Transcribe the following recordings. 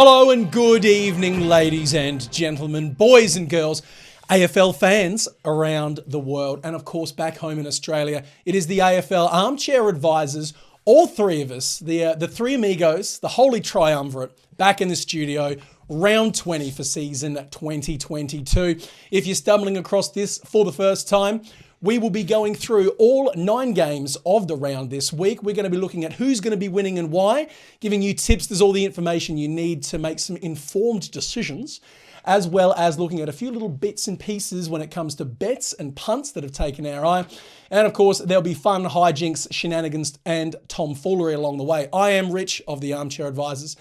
Hello and good evening, ladies and gentlemen, boys and girls, AFL fans around the world, and of course back home in Australia. It is the AFL Armchair Advisors, all three of us, the three amigos, the holy triumvirate, back in the studio, round 20 for season 2022. If you're stumbling across this for the first time, we will be going through all 9 games of the round this week. We're going to be looking at who's going to be winning and why, giving you tips. There's all the information you need to make some informed decisions, as well as looking at a few little bits and pieces when it comes to bets and punts that have taken our eye. And of course, there'll be fun, hijinks, shenanigans, and tomfoolery along the way. I am Rich of the Armchair Advisors.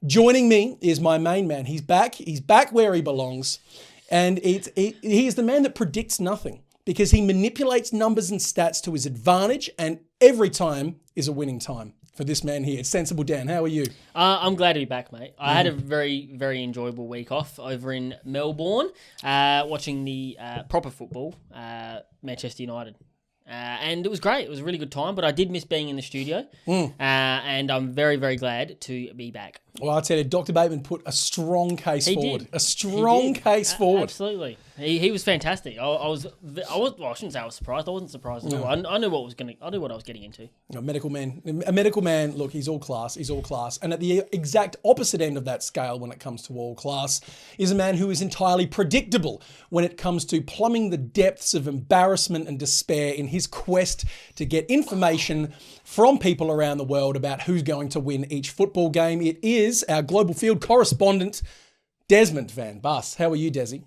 Joining me is my main man. He's back. He's back where he belongs. And he is the man that predicts nothing, because he manipulates numbers and stats to his advantage, and every time is a winning time for this man here. Sensible Dan, how are you? I'm glad to be back, mate. I had a very, very enjoyable week off over in Melbourne, watching the proper football, Manchester United. And it was great. It was a really good time, but I did miss being in the studio, and I'm very, very glad to be back. Well, I'll tell you, Dr. Bateman put a strong case forward. Did. A strong case forward. Absolutely. He was fantastic. I shouldn't say I was surprised. I wasn't surprised at all. I knew what I was getting into. A medical man, look, he's all class. And at the exact opposite end of that scale when it comes to all class is a man who is entirely predictable when it comes to plumbing the depths of embarrassment and despair in his quest to get information from people around the world about who's going to win each football game. It is our global field correspondent, Desmond Van Bus. How are you, Desi?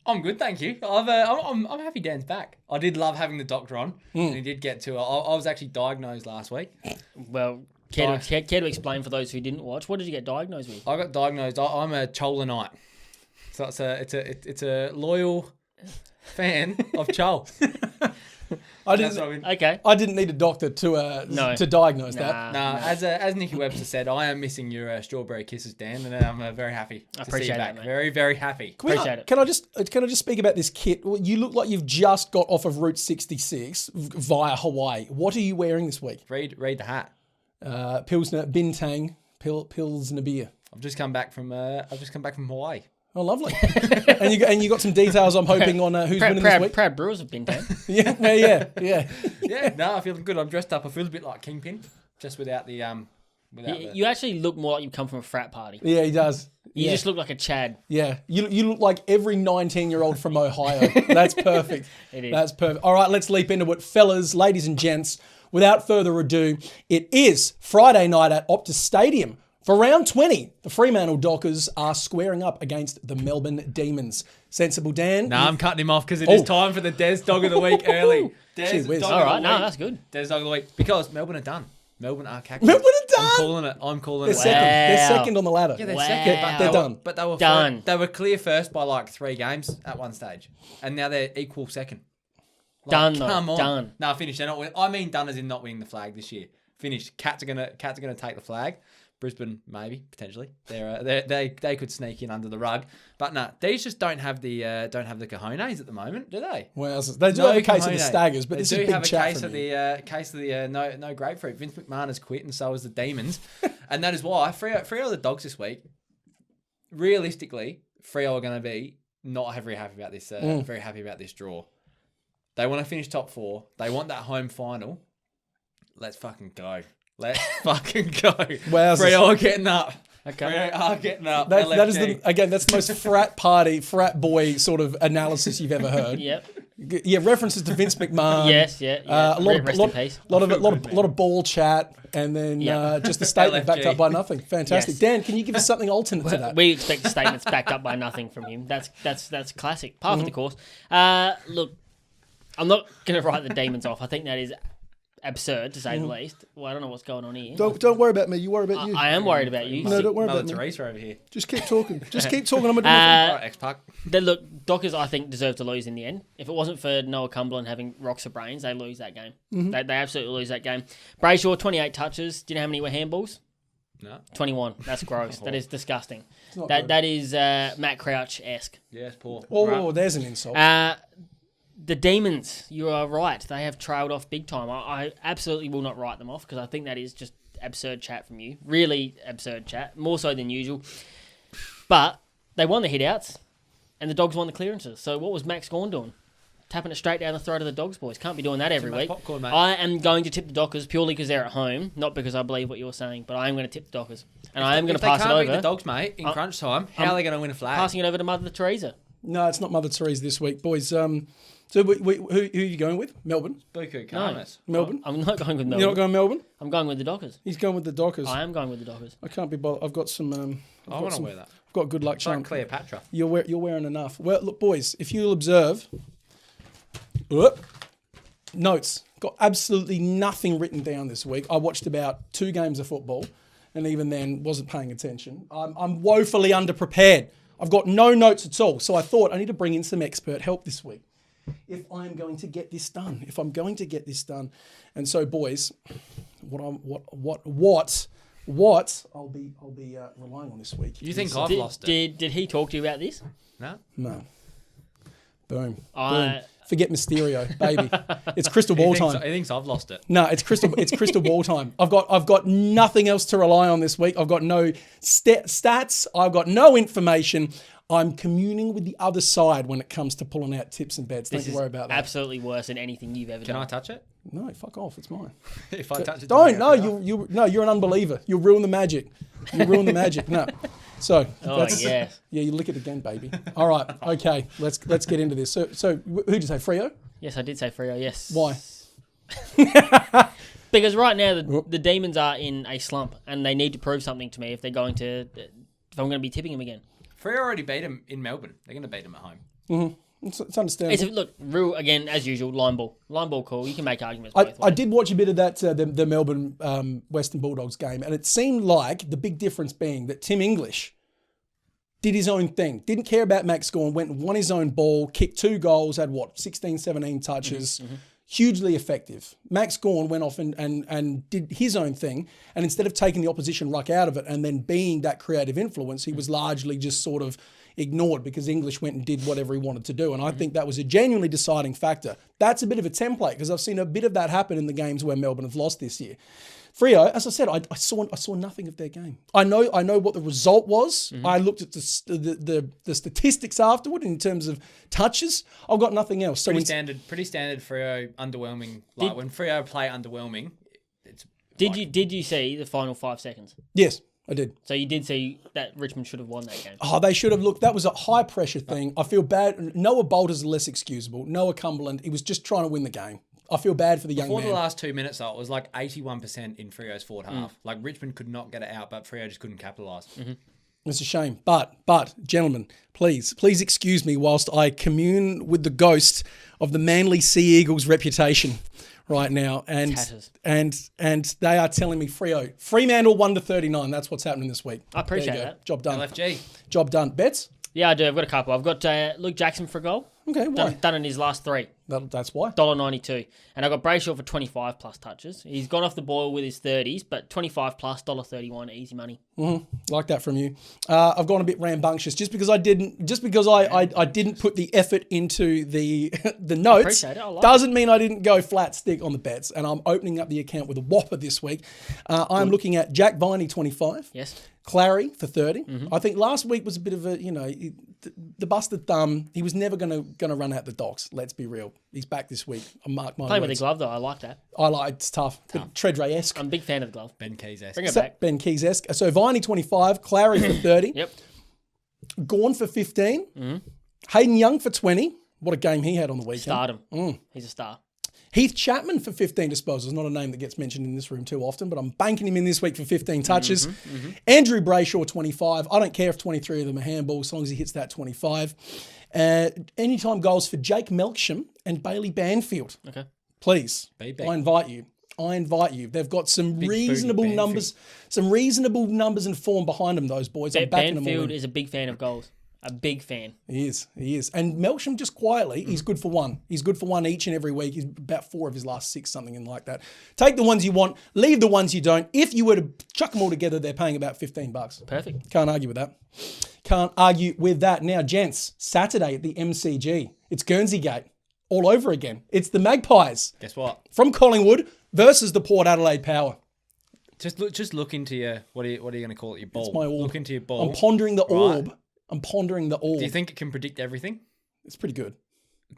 I'm good, thank you. I'm happy Dan's back. I did love having the doctor on, and he did get to it. I was actually diagnosed last week. Well, care to explain for those who didn't watch? What did you get diagnosed with? I got diagnosed. I'm a Cholanite, so it's a loyal fan of Chol. I didn't need a doctor to diagnose that. No, as Nicky Webster said, I am missing your strawberry kisses, Dan, and I'm very happy to see you back. Mate. Very, very happy. Can I just speak about this kit? Well, you look like you've just got off of Route 66 via Hawaii. What are you wearing this week? Read the hat. Pilsner Bintang Pilsner beer. I've just come back from Hawaii. Oh, lovely. and you got some details, I'm hoping, on who's winning this week. Proud Brewers have been down. Yeah. Yeah, no, I'm feeling good. I'm dressed up. I feel a bit like Kingpin, just without the... You actually look more like you come from a frat party. Yeah, he does. You just look like a Chad. Yeah, you look like every 19-year-old from Ohio. That's perfect. It is. That's perfect. All right, let's leap into it. Fellas, ladies and gents, without further ado, it is Friday night at Optus Stadium. For round 20, the Fremantle Dockers are squaring up against the Melbourne Demons. Sensible Dan? No, I'm cutting him off because it is time for the Des Dog of the Week early. Des Dog All right, no, that's good. Des Dog of the Week. Because Melbourne are done. Melbourne are cacking. Melbourne are done? I'm calling it. They're second on the ladder. Yeah, they're second. But they're done. But they were done. They were clear first by like 3 games at one stage. And now they're equal second. Done, come on. Done. No, finished. They're not winning. I mean done as in not winning the flag this year. Finished. Cats are gonna take the flag. Brisbane, maybe, potentially. They could sneak in under the rug. But no, these just don't have the cojones at the moment, do they? Well, they do have a case of the staggers, but this is a big chat for me. Case of the no grapefruit. Vince McMahon has quit, and so has the Demons. And that is why Freo are the Dogs this week. Realistically, Freo are going to be not very happy about this. Very happy about this draw. They want to finish top 4. They want that home final. Let's fucking go. Let's fucking go. Freo are getting up. Okay. Freo are getting up. That is that's the most frat boy sort of analysis you've ever heard. Yep. Yeah, references to Vince McMahon. Yes, yeah. A lot of ball chat, and then just a statement backed up by nothing. Fantastic. Yes. Dan, can you give us something alternate to that? We expect statements backed up by nothing from him. That's classic. Par for the course. Look, I'm not going to write the Demons off. I think that is absurd, to say the least. Well, I don't know what's going on here. Don't worry about me. You worry about you. I am worried about you. No, don't worry about me. Mother Teresa over here. Just keep talking. I'm going to do Right, X-Pac. Look, Dockers, I think, deserve to lose in the end. If it wasn't for Noah Cumberland having rocks of brains, they lose that game. They absolutely lose that game. Brayshaw, 28 touches. Do you know how many were handballs? No. 21. That's gross. That is disgusting. That is Matt Crouch-esque. Yeah, it's poor. Oh, there's an insult. The Demons, you are right. They have trailed off big time. I absolutely will not write them off because I think that is just absurd chat from you. Really absurd chat, more so than usual. But they won the hit-outs, and the Dogs won the clearances. So what was Max Gawn doing? Tapping it straight down the throat of the Dogs, boys. Can't be doing that every week. Popcorn, mate. I am going to tip the Dockers purely because they're at home, not because I believe what you're saying, but I am going to tip the Dockers. And I am going to pass it over. If they can't beat the Dogs, mate, in crunch time, how are they going to win a flag? Passing it over to Mother Teresa. No, it's not Mother Teresa this week, boys. So who are you going with? Melbourne? Buku Karmas. Melbourne? I'm not going with Melbourne. You're not going Melbourne? I'm going with the Dockers. He's going with the Dockers. I am going with the Dockers. I can't be bothered. I've got some... I want to wear that. I've got good luck It's like charm. Cleopatra. You're wearing enough. Well, look, boys, if you'll observe... Notes. Got absolutely nothing written down this week. I watched about 2 games of football, and even then wasn't paying attention. I'm woefully underprepared. I've got no notes at all. So I thought I need to bring in some expert help this week if I'm going to get this done. And so, boys, what I'll be relying on this week. You think I've lost it? Did he talk to you about this? No. Boom. Boom. Forget Mysterio, baby. It's crystal ball time. He thinks I've lost it. No, it's crystal ball time. I've got nothing else to rely on this week. I've got no stats. I've got no information. I'm communing with the other side when it comes to pulling out tips and bets. Don't you worry about that. Absolutely worse than anything you've ever done. Can I touch it? No, fuck off. It's mine. If I touch it, Don't. No, you're an unbeliever. You'll ruin the magic. No. So yes. Yeah, you lick it again, baby. All right. Okay. Let's get into this. So who'd you say, Freo? Yes, I did say Freo. Yes. Why? Because right now the Demons are in a slump, and they need to prove something to me if I'm going to be tipping them again. Freo already beat them in Melbourne. They're going to beat them at home. Mm-hmm. It's understandable. Look, real again as usual. Line ball call. You can make arguments. Both ways. I did watch a bit of that the Melbourne Western Bulldogs game, and it seemed like the big difference being that Tim English did his own thing. Didn't care about Max Gawn, went and won his own ball, kicked 2 goals, had 16, 17 touches. Mm-hmm. Hugely effective. Max Gawn went off and did his own thing, and instead of taking the opposition ruck out of it and then being that creative influence, he was largely just sort of ignored because English went and did whatever he wanted to do. And I think that was a genuinely deciding factor. That's a bit of a template because I've seen a bit of that happen in the games where Melbourne have lost this year. Freo, as I said, I saw nothing of their game. I know what the result was. Mm-hmm. I looked at the statistics afterward in terms of touches. I've got nothing else. So pretty standard Freo underwhelming. Like when Freo play underwhelming, it's. Did you see the final 5 seconds? Yes, I did. So you did see that Richmond should have won that game. Oh, they should have. Looked, that was a high pressure thing. I feel bad. Noah Bolt is less excusable. Noah Cumberland, he was just trying to win the game. I feel bad for the young man. Before the last 2 minutes, though, it was like 81% in Freo's forward half. Like Richmond could not get it out, but Freo just couldn't capitalise. Mm-hmm. It's a shame. But, gentlemen, please excuse me whilst I commune with the ghost of the Manly Sea Eagles reputation right now. And they are telling me Fremantle 1-39. That's what's happening this week. I appreciate that. Job done. LFG. Job done. Bets? Yeah, I do. I've got a couple. I've got Luke Jackson for a goal. Okay, why? Done in his last 3. That's why. $1.92. And I got Brayshaw for 25 plus touches. He's gone off the boil with his 30s, but 25 plus, $1.31, easy money. Mm-hmm. Like that from you. I've gone a bit rambunctious just because I didn't put the effort into the notes. I appreciate it. Doesn't mean I didn't go flat stick on the bets. And I'm opening up the account with a whopper this week. I'm looking at Jack Viney 25. Yes. Clary for 30. Mm-hmm. I think last week was a bit of a, the busted thumb. He was never going to run out the docks. Let's be real. He's back this week. I mark my Playing with the glove, though. I like that. It's tough. Treadray-esque. I'm a big fan of the glove. Ben Keys-esque. Bring it back. Ben Keys-esque. So Viney 25, Clary for 30. Yep. Gawn for 15. Mm-hmm. Hayden Young for 20. What a game he had on the weekend. Stardom. He's a star. Heath Chapman for 15 disposals. Not a name that gets mentioned in this room too often, but I'm banking him in this week for 15 touches. Mm-hmm, mm-hmm. Andrew Brayshaw, 25. I don't care if 23 of them are handballs, as long as he hits that 25. Anytime goals for Jake Melksham and Bailey Banfield. Okay. Please. Baby. I invite you. They've got some reasonable numbers and form behind them, those boys. I'm backing them all in. Banfield is a big fan of goals. A big fan. He is. And Melksham, just quietly, he's good for one. He's good for one each and every week. He's about 4 of his last 6, something like that. Take the ones you want, leave the ones you don't. If you were to chuck them all together, they're paying about $15. Perfect. Can't argue with that. Now, gents, Saturday at the MCG. It's Guernsey Gate all over again. It's the Magpies. Guess what? From Collingwood versus the Port Adelaide Power. Just look into your what are you going to call it? Your ball. It's my orb. Look into your ball. I'm pondering the Right. orb. Do you think it can predict everything? It's pretty good.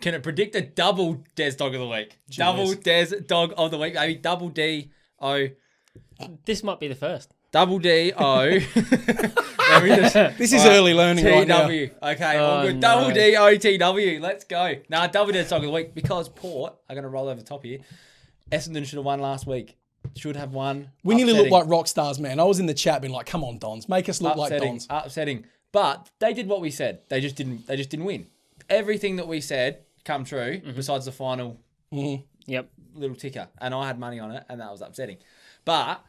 Can it predict a double Des Dog of the week? Jeez. Double Des Dog of the week, maybe double D-O. This might be the first. Double D-O. This is early learning right now. TW. Okay, all good. no. Double D-O-T-W. Let's go. Nah, double Des Dog of the week because Port are going to roll over the top here. Essendon should have won last week. Should have won. We nearly look Upsetting. like rock stars, man. I was in the chat being like, come on, Dons. Make us look like Dons. Upsetting. But they did what we said. They just didn't win. Everything that we said come true, besides the final Yep. little ticker. And I had money on it, and that was upsetting. But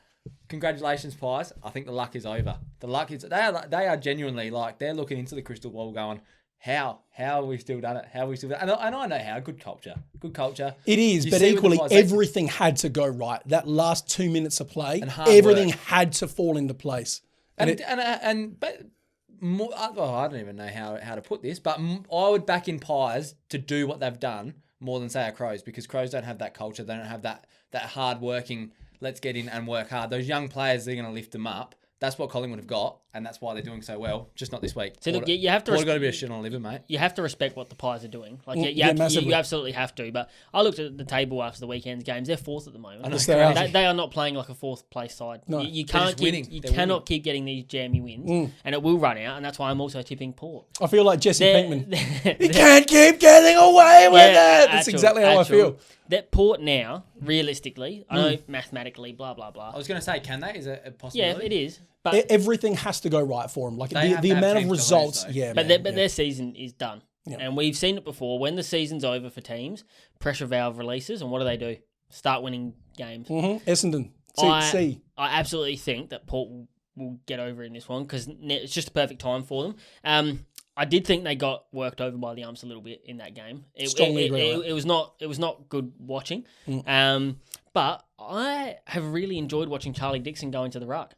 congratulations, Pies. I think the luck is over. The luck is they are genuinely like they're looking into the crystal ball, going, how have we still done it? How have we still done it? And I know how. Good culture. It is, You but see with the equally, Pies, everything had to go right. That last 2 minutes of play, And hard everything work. had to fall into place. But more, well, I don't even know how to put this, but I would back in Pies to do what they've done more than say our Crows, because Crows don't have that culture. They don't have that hard working. Let's get in and work hard. Those young players, they're going to lift them up. That's what Collingwood have got, and that's why they're doing so well. Just not this week. So look, you have to. Porter got to be a shit on a liver, mate. You have to respect what the Pies are doing. Like massively. you absolutely have to. But I looked at the table after the weekend's games. They're fourth at the moment. Yes, they are. They are not playing like a fourth place side. No. You They're can't just winning. keep. You They're cannot winning. keep getting these jammy wins, and it will run out. And that's why I'm also tipping Port. I feel like Jesse They're- Pinkman. You can't keep getting away with it. That's exactly how I feel. That Port now, realistically, I know mathematically, blah blah blah. I was going to say, can they? Is it a Yeah, possibility? it is. But Everything has to go right for them. Like They have the to have amount of teams to results. lose, though. Yeah, But, man, their season is done. Yeah. And we've seen it before. When the season's over for teams, pressure valve releases, and what do? Start winning games. Essendon. I absolutely think that Port will get over in this one because it's just a perfect time for them. I did think they got worked over by the umps a little bit in that game. Strongly agree on that. It was not good watching. But I have really enjoyed watching Charlie Dixon go into the ruck.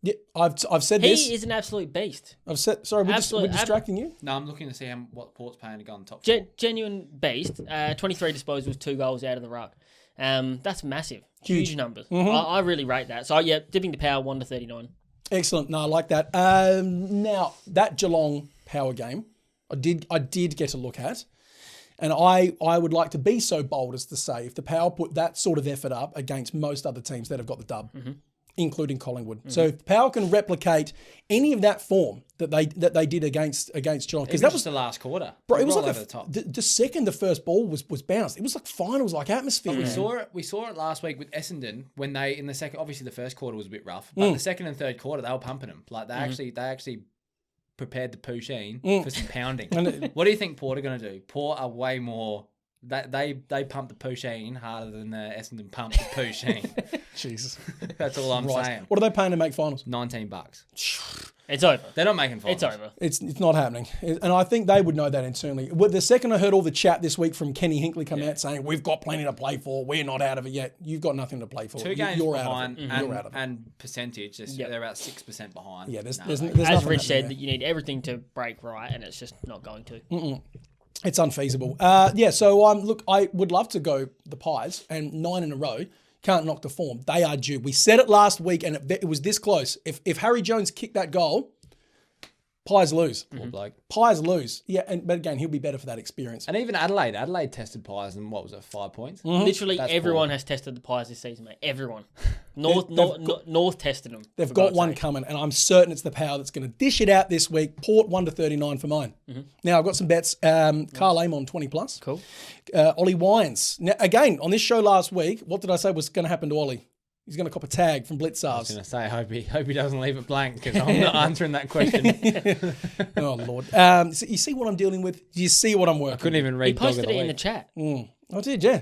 Yeah, I've said He this. is an absolute beast. I've said. Sorry, we're distracting you. No, I'm looking to see what Port's paying to go on top. Genuine beast. 23 disposals, 2 goals out of the ruck. That's massive. Huge numbers. I really rate that. So, yeah, dipping the power 1-39. Excellent. No, I like that. Now that Geelong Power game, I did get a look at, and I would like to be so bold as to say if the Power put that sort of effort up against most other teams, they'd have got the dub, including Collingwood. So if the Power can replicate any of that form that they did against Geelong, because that was the last quarter. bro, it was Roll like over the top. the second the first ball was bounced. It was like finals like atmosphere. We man. saw it last week with Essendon when they in the second. Obviously, the first quarter was a bit rough, but the second and third quarter they were pumping them. Like they actually prepared the poutine for some pounding. What do you think Port are going to do? Port are way more. They pump the poutine harder than the Essendon pump the poutine. Jesus, That's all I'm saying. What are they paying to make finals? $19. It's over. They're not making finals. It's over. It's not happening. And I think they would know that internally. Well, the second I heard all the chat this week from Kenny Hinkley come out saying, we've got plenty to play for, we're not out of it yet. You've got nothing to play for. 2 games You're behind, out of it. You're out of it. and percentage, they're about 6% behind. Yeah, there's As nothing Rich happening said, there. that you need everything to break right, and it's just not going to. It's unfeasible. So I would love to go the Pies, and 9 in a row. Can't knock the form. They are due. We said it last week, and it was this close. If Harry Jones kicked that goal, Pies lose. Poor bloke. Pies lose. Yeah, but again, he'll be better for that experience. And even Adelaide tested Pies and what was it, 5 points? Literally That's everyone poor. has tested the Pies this season, mate. Everyone. North tested them. They've for got God's one sake. coming, and I'm certain it's the Power that's going to dish it out this week. Port 1-39 for mine. Now I've got some bets. Carl Amon 20+. Cool. Ollie Wines. Now again on this show last week, what did I say was going to happen to Ollie? He's going to cop a tag from I was Blitzars. going to say, hope he doesn't leave it blank because I'm not answering that question. Oh Lord! So you see what I'm dealing with? Do you see what I'm working? Couldn't even He read Dog of posted the it in the Week. chat. I did, yeah.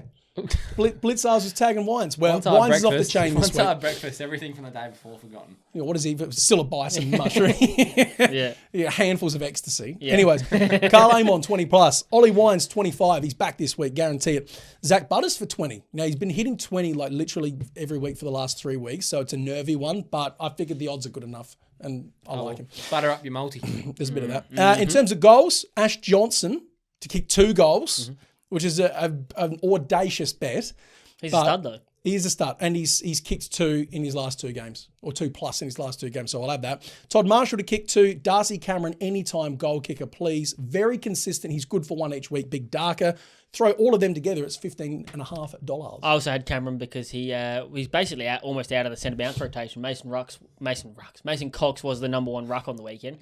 Blitzars was tagging Wines. Well, Once I had Wines is off the breakfast- chain this Once I week. had breakfast, everything from the day before forgotten. You know, what is he? Still a bison mushroom. Yeah. Yeah, handfuls of ecstasy. Yeah. Anyways, Carl Amon 20+. Ollie Wines 25. He's back this week, guarantee it. Zach Butters for 20. Now he's been hitting 20 like literally every week for the last 3 weeks, so it's a nervy one. But I figured the odds are good enough, and I like him. Butter up your multi. There's a bit of that. In terms of goals, Ash Johnson to kick 2 goals, which is an audacious bet. He's a stud, though. He is a stud, and he's kicked 2 in his last 2 games, or 2+ in his last 2 games, so I'll have that. Todd Marshall to kick 2. Darcy Cameron, anytime goal kicker, please. Very consistent. He's good for 1 each week. Big Darker. Throw all of them together, it's $15.50. I also had Cameron because he's basically almost out of the centre bounce rotation. Mason Cox was the number 1 ruck on the weekend.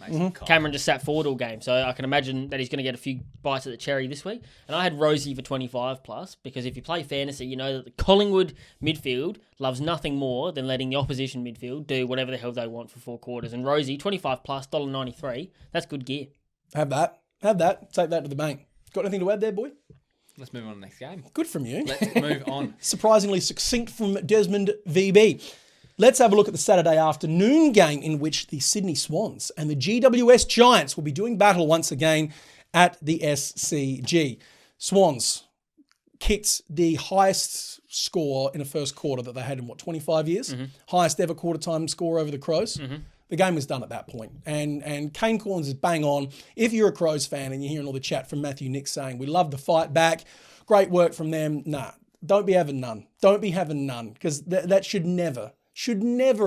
Cameron just sat forward all game, so I can imagine that he's going to get a few bites at the cherry this week. And I had Rosie for 25+, because if you play fantasy, you know that the Collingwood midfield loves nothing more than letting the opposition midfield do whatever the hell they want for 4 quarters. And Rosie, 25+, $1.93, that's good gear. Have that. Take that to the bank. Got anything to add there, boy? Let's move on to the next game. Good from you. Let's move on. Surprisingly succinct from Desmond VB. Let's have a look at the Saturday afternoon game in which the Sydney Swans and the GWS Giants will be doing battle once again at the SCG. Swans kicked the highest score in a first quarter that they had in, 25 years? Highest ever quarter time score over the Crows. The game was done at that point. And Kane Cornes is bang on. If you're a Crows fan and you're hearing all the chat from Matthew Nick saying, we love the fight back, great work from them, nah, don't be having none. Don't be having none, because that should never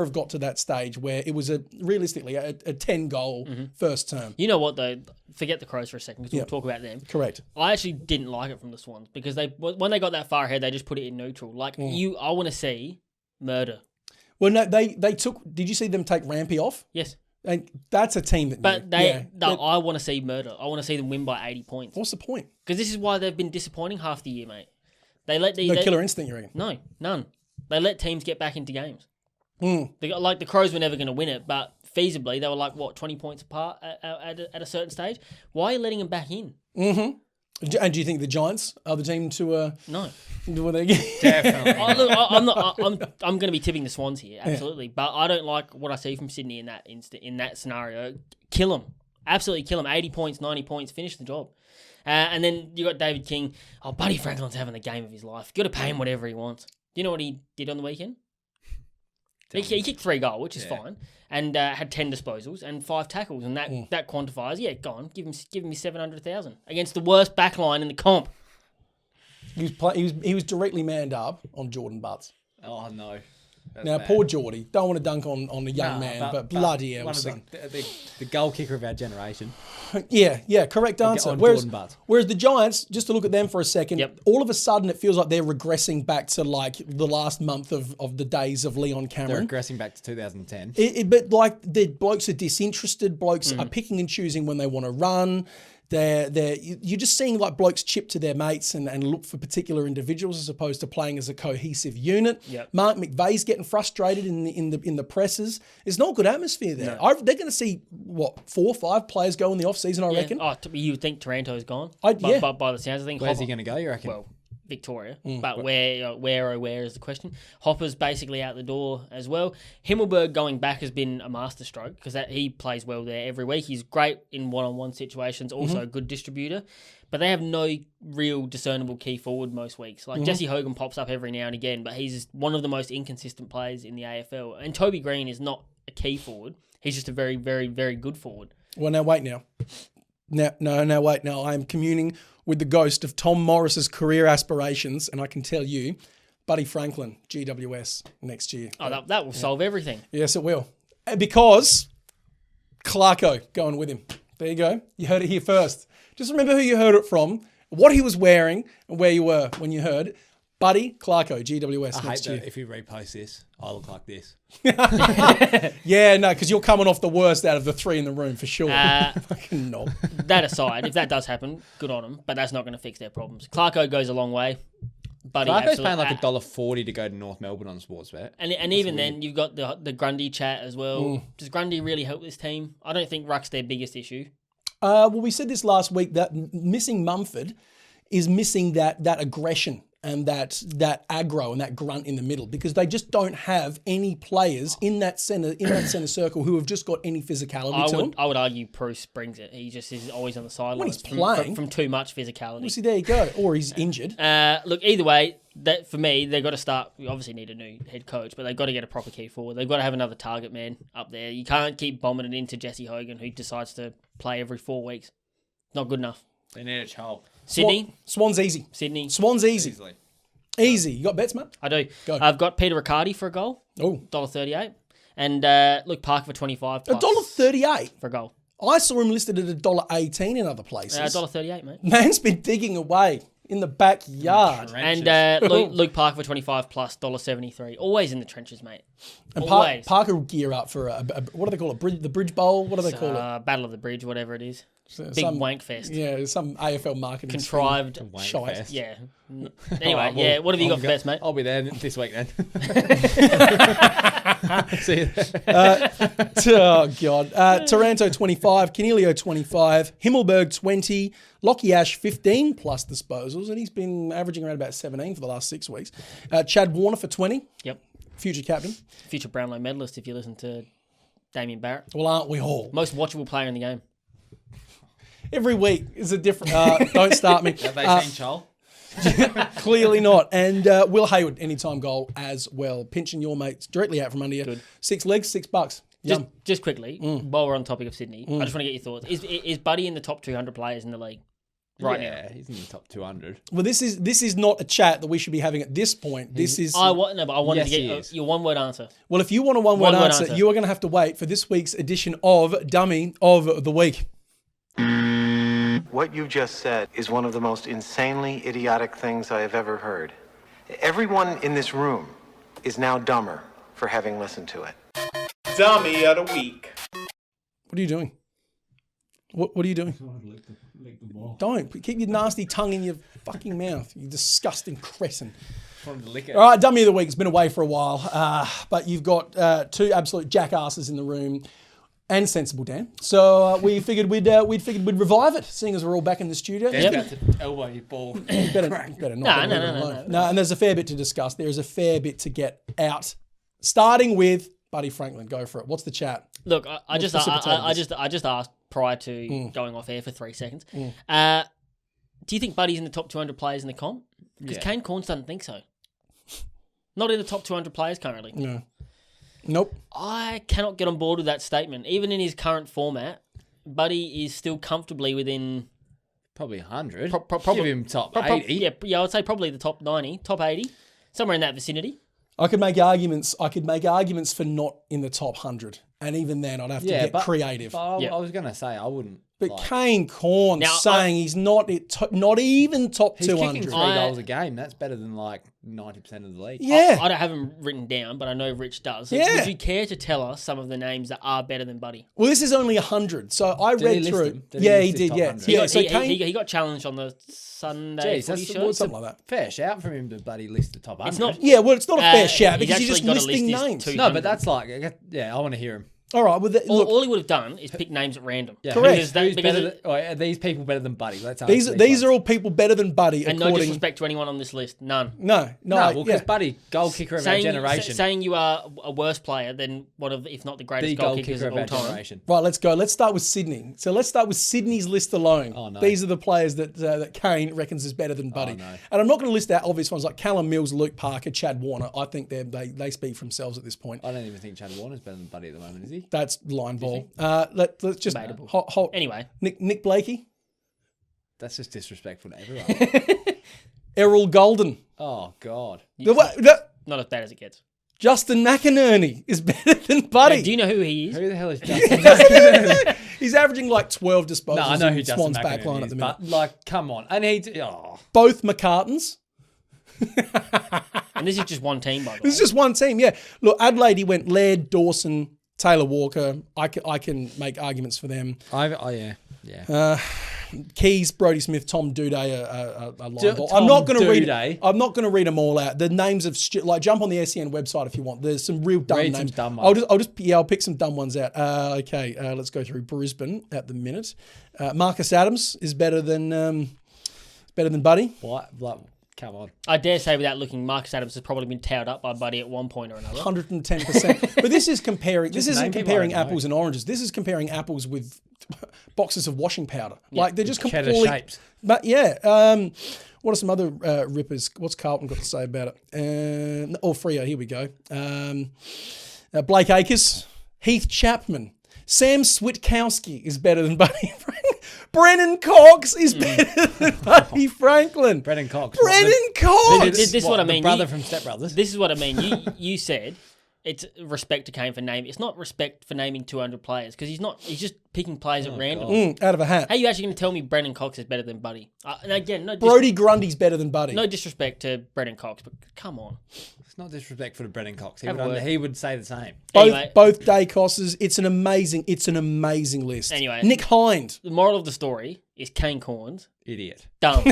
have got to that stage where it was realistically a 10-goal first term. You know what, though? Forget the Crows for a second, because we'll talk about them. Correct. I actually didn't like it from the Swans, because when they got that far ahead, they just put it in neutral. I want to see murder. Well, no, they took. Did you see them take Rampy off? Yes. And that's a team that. But I want to see murder. I want to see them win by 80 points. What's the point? Because this is why they've been disappointing half the year, mate. Killer instinct, you reckon? No, none. They let teams get back into games. The Crows were never going to win it, but feasibly they were 20 points apart at a certain stage. Why are you letting them back in? And do you think the Giants are the team to? No. Definitely. I'm going to be tipping the Swans here, absolutely. Yeah. But I don't like what I see from Sydney in that scenario. Kill them, absolutely kill them. 80 points, 90 points, finish the job. And then you got David King. Oh, Buddy Franklin's having the game of his life. Got to pay him whatever he wants. Do you know what he did on the weekend? He kicked 3 goals, which is fine, and had 10 disposals and 5 tackles, and that quantifies. Yeah, go on, give him 700,000 against the worst backline in the comp. He was directly manned up on Jordan Butts. Oh no. Now, poor Geordie. Don't want to dunk on the young man, but bloody hell, son. The goal kicker of our generation. Yeah, correct answer. Whereas the Giants, just to look at them for a second, all of a sudden it feels like they're regressing back to the last month of the days of Leon Cameron. They're regressing back to 2010. But the blokes are disinterested. Blokes are picking and choosing when they want to run. You're just seeing blokes chip to their mates and look for particular individuals as opposed to playing as a cohesive unit. Yep. Mark McVeigh's getting frustrated in the presses. It's not a good atmosphere there. No. They're going to see 4 or 5 players go in the off season. I reckon. Oh, you would think Taranto's gone. But by the sounds, I think. Where's he going to go? You reckon? Well, Victoria, but where is the question? Hopper's basically out the door as well. Himmelberg going back has been a masterstroke because he plays well there every week. He's great in one-on-one situations, also a good distributor, but they have no real discernible key forward most weeks. Jesse Hogan pops up every now and again, but he's one of the most inconsistent players in the AFL. And Toby Green is not a key forward. He's just a very, very, very good forward. Well, now wait now. Wait now. I am communing with the ghost of Tom Morris's career aspirations, and I can tell you, Buddy Franklin, GWS next year. Oh, that will solve everything. Yes, it will. Because Clarko going with him. There you go. You heard it here first. Just remember who you heard it from, what he was wearing, and where you were when you heard it. Buddy Clarko, GWS next year. If you repost this, I look like this. Yeah, no, because you're coming off the worst out of the 3 in the room for sure. Fucking knob. That aside, if that does happen, good on them, but that's not going to fix their problems. Clarko goes a long way. Buddy, Clarko's paying $1.40 to go to North Melbourne on Sportsbet. And even then, you've got the Grundy chat as well. Does Grundy really help this team? I don't think Ruck's their biggest issue. Well, we said this last week that missing Mumford is missing that aggression and that aggro and that grunt in the middle, because they just don't have any players in that centre circle who have just got any physicality to them. I would argue Bruce brings it. He just is always on the sidelines when he's playing from too much physicality. Well, see, there you go. Or he's injured. Look, either way, that for me, they've got to start. We obviously need a new head coach, but they've got to get a proper key forward. They've got to have another target man up there. You can't keep bombing it into Jesse Hogan, who decides to play every 4 weeks. Not good enough. They need a child. Sydney? Swans easy. Sydney? Swans easy. Easily. Easy. You got bets, mate? I do. Go. I've got Peter Riccardi for a goal, Oh, $1.38, and Luke Parker for 25 plus $1.38. for a goal. I saw him listed at $1.18 in other places. $1.38, mate. Man's been digging away in the backyard. And Luke Parker for 25 plus $1.73. Always in the trenches, mate. And Always. Parker will gear up for what do they call it? The Bridge Bowl? What do they call it? Battle of the Bridge, whatever it is. Big Some- wank fest. Yeah, some AFL marketing. Contrived. Shite. Fest. Yeah. Anyway, yeah. What have you got for bets, mate? I'll be there this week then. See you there. Oh, God. Taranto 25, Canelio 25, Himmelberg 20, Lockie Ash 15 plus disposals, and he's been averaging around about 17 for the last 6 weeks. Chad Warner for 20. Yep. Future captain. Future Brownlow medalist if you listen to Damien Barrett. Well, aren't we all? Most watchable player in the game. Every week is a different... don't start me. Have they seen Chol? Clearly not. And Will Hayward, anytime goal as well. Pinching your mates directly out from under you. Good. 6 legs, $6. Yum. Just quickly, while we're on the topic of Sydney, I just want to get your thoughts. Is Buddy in the top 200 players in the league right now? Yeah, he's in the top 200. Well, this is not a chat that we should be having at this point. This is... I wanted Yes, to he get is. your one-word answer. Well, if you want a one-word One-word answer, answer. you are going to have to wait for this week's edition of Dummy of the Week. What you just said is one of the most insanely idiotic things I have ever heard. Everyone in this room is now dumber for having listened to it. Dummy of the week. What are you doing? What are you doing? Don't. Keep your nasty tongue in your fucking mouth, you disgusting crescent. Wanted to lick it. All right, Dummy of the Week. It's been away for a while, but you've got 2 absolute jackasses in the room. And sensible Dan. So we figured we'd revive it, seeing as we're all back in the studio. Dan's about to elbow your ball. Better not. No, and there's a fair bit to discuss. There is a fair bit to get out. Starting with Buddy Franklin. Go for it. What's the chat? Look, I just asked prior to going off air for 3 seconds. Do you think Buddy's in the top 200 players in the comp? Because Yeah. Kane Cornes doesn't think so. Not in the top 200 players currently. No. Nope. I cannot get on board with that statement. Even in his current format, Buddy is still comfortably within... Probably 100. Probably Give him top 80. Yeah, I would say probably the top 90, top 80, somewhere in that vicinity. I could make arguments for not in the top 100. And even then, I'd have to get creative. But Yeah. I was going to say, I wouldn't. But like, Kane Cornes Now, saying he's not even top he's 200. kicking 3 goals a game. That's better than like 90% of the league. Yeah. I don't have them written down, but I know Rich does. So Yeah. would you care to tell us some of the names that are better than Buddy? Well, this is only 100. So I Did he read list through. them? Did he Yeah, list he his did. top Yeah. 100? Yeah. So he, Kane. he got challenged on the Sunday Jeez, footy that's show. Something like that. fair shout from him to bloody list the top 100. It's not. Yeah, well, it's not a fair shout he's because you're just actually gotta listing list his names. 200. No, but that's like, yeah, I want to hear him. All right. Well, look, All he would have done is pick names at random. Yeah, Correct. Who's Because better are these people better than Buddy? Let's these are all people better than Buddy. and no according... disrespect to anyone on this list, none. No. No, well, because yeah. Buddy, goal kicker of our generation. Saying you are a worse player than one of, if not the greatest the goal goal kickers kicker of of all our time. generation. Right, let's go. Let's start with Sydney. So let's start with Sydney's list alone. Oh, no. These are the players that Kane reckons is better than Buddy. no. And I'm not going to list out obvious ones like Callum Mills, Luke Parker, Chad Warner. I think they speak for themselves at this point. I don't even think Chad Warner's better than Buddy at the moment, is he? That's line ball. Let's just Debatable. Anyway. Nick Blakey, That's just disrespectful to everyone. Errol Golden, Oh, God. Not as bad as it gets. Justin McInerney is better than Buddy. Do you know who he is? Who the hell is Justin? He's averaging like 12 disposals No, I know who in Justin Swans back line McInerney at is, the minute. but, like, come on. And Both McCartans. And this is just one team, by the way. This is just one team, yeah. Look, Adelaide, he went Laird, Dawson, Taylor Walker. I can make arguments for them. yeah. Keys, Brodie Smith, Tom Duday, a line ball. Tom I'm not going to Duday? I'm not going to read them all out. The names of jump on the SEN website if you want. There's some real dumb Read names. some dumb ones. I'll pick some dumb ones out. Okay, let's go through Brisbane at the minute. Marcus Adams is better than Buddy. What? Like, come on. I dare say without looking, Marcus Adams has probably been towed up by Buddy at one point or another. 110%. But this is comparing. This isn't name people comparing I don't know. apples and oranges. This is comparing apples with boxes of washing powder. Like they're just Cheddar completely. shapes. But yeah. What are some other rippers? What's Carlton got to say about it? Freo. Here we go. Blake Acres, Heath Chapman, Sam Switkowski is better than Buddy. Brennan Cox is better than Buddy Franklin. Brennan Cox. Brennan Cox. This is what I mean. The brother from Step Brothers. This is what I mean. You said it's respect to Kane for naming. It's not respect for naming 200 players because he's just picking players at random. Out of a hat. How are you actually going to tell me Brennan Cox is better than Buddy? And again, Brodie Grundy's better than Buddy. No disrespect to Brennan Cox, but come on. It's not disrespectful to Brennan Cox. Have a word. He would say the same. Both Dacos's. It's an amazing list. Anyway. Nick Hind. The moral of the story is Kane Cornes. Idiot. Dumb.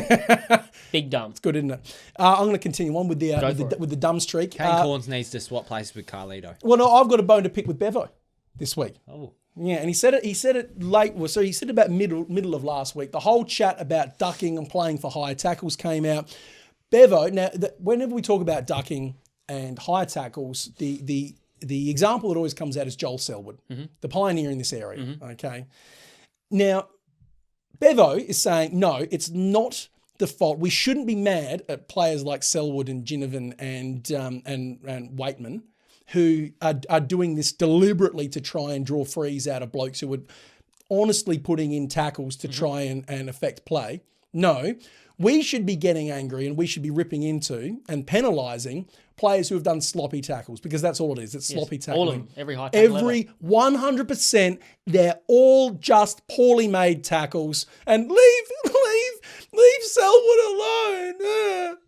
Big dumb. It's good, isn't it? I'm going to continue on with the dumb streak. Kane Cornes needs to swap places with Carlito. Well, no, I've got a bone to pick with Bevo this week. Oh. Yeah, and he said it late. Well, so he said about middle of last week. The whole chat about ducking and playing for higher tackles came out. Bevo. Now, whenever we talk about ducking and higher tackles, the example that always comes out is Joel Selwood, the pioneer in this area. Okay. Now, Bevo is saying, no, it's not the fault. We shouldn't be mad at players like Selwood and Ginnivan and Waitman who are doing this deliberately to try and draw frees out of blokes who are honestly putting in tackles to try and affect play. No, we should be getting angry and we should be ripping into and penalising players who have done sloppy tackles because that's all it is. It's sloppy tackling. All of them. Every high tackle. Every 100%. They're all just poorly made tackles. And leave Selwood alone.